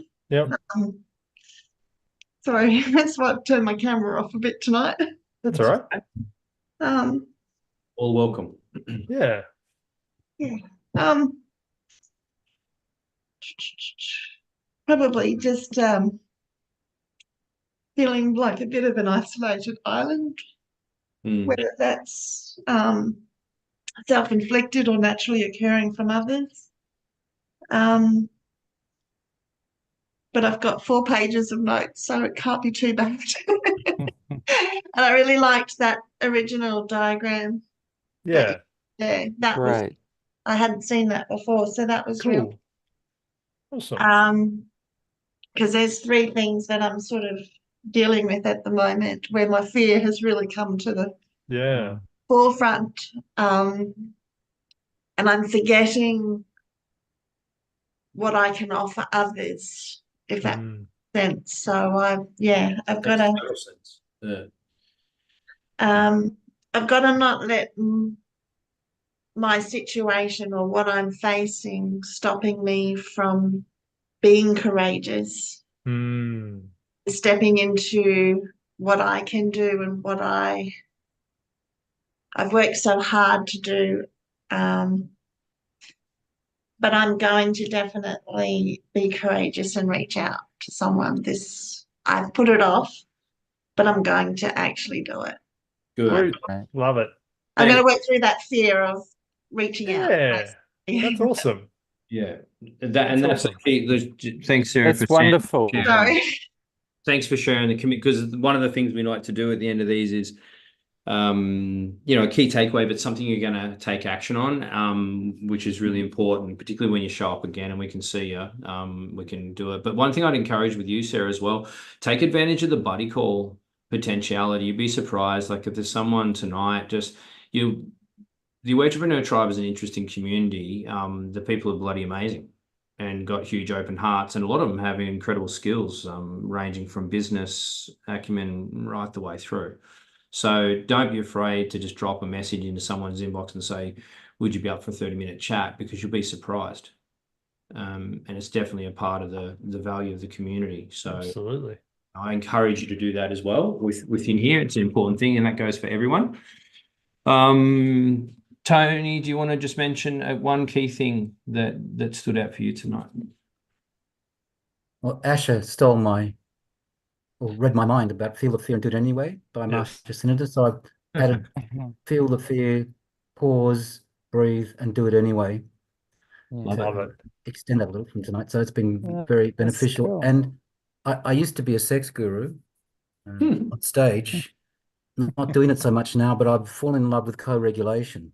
Sorry, that's why I've turned my camera off a bit tonight. That's all right. All welcome. Yeah. Probably just feeling like a bit of an isolated island whether that's self-inflicted or naturally occurring from others. But I've got 4 pages of notes, so it can't be too bad. And I really liked that original diagram. Yeah. That was, Great. I hadn't seen that before, so that was real. Cool. Awesome. Because there's 3 things that I'm sort of dealing with at the moment where my fear has really come to the forefront. And I'm forgetting what I can offer others, if that makes sense. So I've got to I've got to not let my situation or what I'm facing stopping me from being courageous, stepping into what I can do and what I've worked so hard to do. But I'm going to definitely be courageous and reach out to someone. I've put it off, but I'm going to actually do it. Good. Love it. I'm going to work through that fear of reaching out. That's awesome. Yeah, that's the key. Thanks, Sarah. That's wonderful. Sorry. Thanks for sharing the commit, because one of the things we like to do at the end of these is, a key takeaway, but something you're going to take action on, which is really important, particularly when you show up again and we can see you, we can do it. But one thing I'd encourage with you, Sarah, as well, take advantage of the buddy call potentiality. You'd be surprised, like if there's someone tonight, the Entrepreneur Tribe is an interesting community. The people are bloody amazing and got huge open hearts, and a lot of them have incredible skills, ranging from business acumen right the way through. So don't be afraid to just drop a message into someone's inbox and say, would you be up for a 30-minute chat? Because you'll be surprised. And it's definitely a part of the value of the community. So absolutely, I encourage you to do that as well within here. It's an important thing, and that goes for everyone. Tony, do you want to just mention one key thing that stood out for you tonight? Well, Asher read my mind about Feel the Fear and Do It Anyway by Master Senator. So I've added feel the fear, pause, breathe, and do it anyway. I love it. Extend that a little from tonight. So it's been very beneficial. Cool. And I used to be a sex guru on stage, not doing it so much now, but I've fallen in love with co-regulation.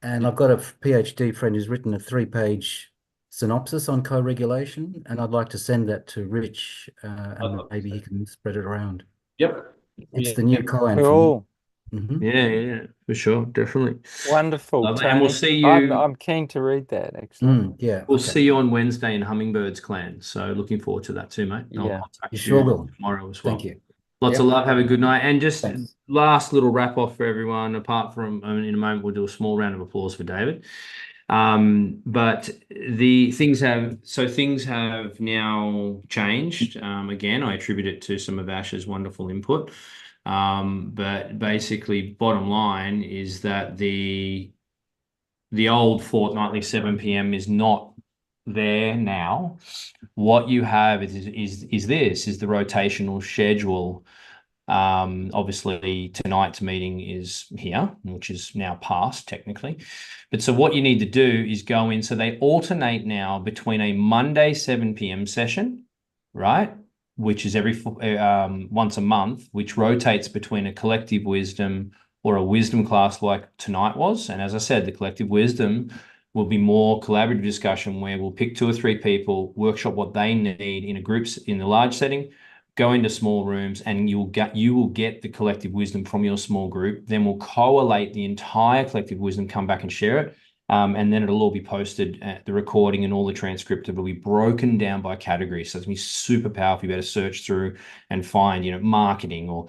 And I've got a PhD friend who's written a 3-page synopsis on co-regulation, and I'd like to send that to Rich, and maybe he can spread it around. Yep. It's the new co-an. Cool. Yeah, for sure, definitely. Wonderful, Tony. And we'll see you. I'm keen to read that, actually. We'll see you on Wednesday in Hummingbirds Clan. So looking forward to that too, mate. Yeah, you sure will. Tomorrow as well. Thank you. Lots of love. Have a good night. And just last little wrap off for everyone, apart from, in a moment, we'll do a small round of applause for David. But things have now changed. Again, I attribute it to some of Ash's wonderful input. But basically, bottom line is that the old fortnightly 7 p.m. is not there now. What you have is the rotational schedule. Obviously tonight's meeting is here, which is now past technically. But so what you need to do is go in. So they alternate now between a Monday 7 p.m. session, right? Which is every once a month, which rotates between a collective wisdom or a wisdom class like tonight was. And as I said, the collective wisdom will be more collaborative discussion where we'll pick 2 or 3 people, workshop what they need in a groups in the large setting, go into small rooms, and you will get the collective wisdom from your small group. Then we'll collate the entire collective wisdom, come back and share it. And then it'll all be posted, the recording and all the transcript. It'll be broken down by category. So it's going to be super powerful. You better search through and find, marketing or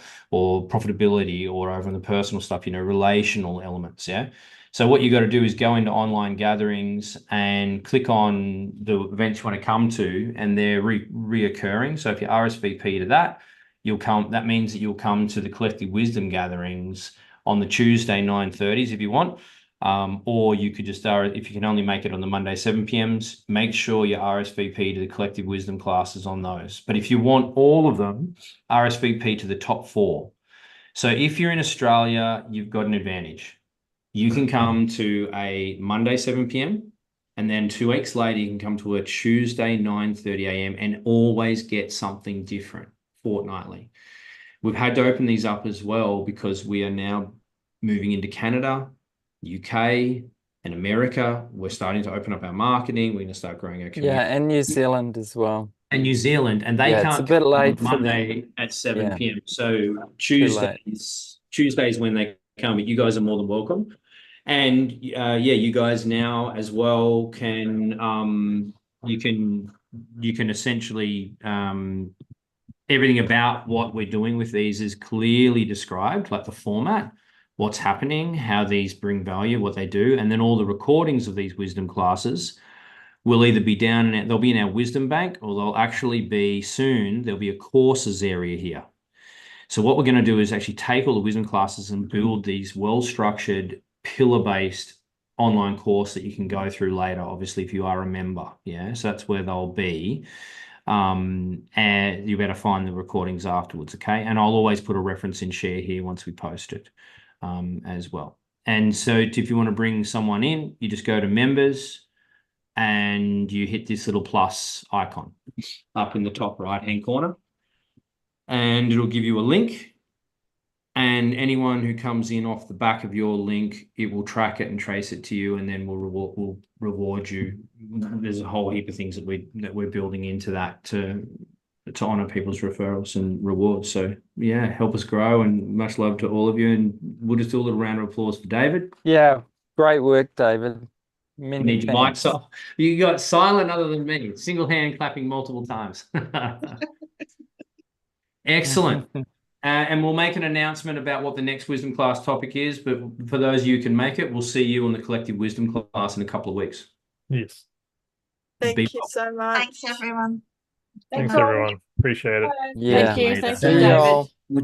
profitability, or over on the personal stuff, relational elements. Yeah. So what you got to do is go into online gatherings and click on the events you want to come to, and they're reoccurring. So if you RSVP to that, that means that you'll come to the collective wisdom gatherings on the Tuesday 9:30s if you want. Or you could just, if you can only make it on the Monday 7 p.m s, make sure you RSVP to the collective wisdom classes on those. But if you want all of them, RSVP to the top 4. So if you're in Australia, you've got an advantage. You can come to a Monday 7 p.m. and then 2 weeks later you can come to a Tuesday 9:30 a.m. and always get something different fortnightly. We've had to open these up as well because we are now moving into Canada, UK, and America. We're starting to open up our marketing. We're going to start growing our community. Yeah, and New Zealand as well. And New Zealand, and they Yeah, it's can't a bit come on late for them. Monday at 7 Yeah. p.m. So late. Tuesdays when they come, but you guys are more than welcome. And yeah, you guys now as well can you can essentially everything about what we're doing with these is clearly described, like the format, what's happening, how these bring value, what they do, and then all the recordings of these wisdom classes will either be they'll be in our wisdom bank, or they'll actually be soon, there'll be a courses area here. So what we're going to do is actually take all the wisdom classes and build these well-structured, pillar-based online course that you can go through later, obviously, if you are a member. Yeah, so that's where they'll be. And you better find the recordings afterwards, okay? And I'll always put a reference in share here once we post it as well. And so if you want to bring someone in, you just go to members and you hit this little plus icon up in the top right-hand corner. And it'll give you a link. And anyone who comes in off the back of your link, it will track it and trace it to you, and then we'll reward you. There's a whole heap of things that we're building into that to honor people's referrals and rewards. So yeah, help us grow, and much love to all of you. And we'll just do a little round of applause for David. Yeah, great work, David. You Many need your mic thanks. off. You got silent other than me. Single hand clapping multiple times. Excellent. And we'll make an announcement about what the next wisdom class topic is. But for those of you who can make it, we'll see you on the collective wisdom class in a couple of weeks. Yes. Thank Be you well. so much. Thanks, everyone. Thanks, everyone. Appreciate it. Yeah. Thank you. Later. Thanks, See you David. all.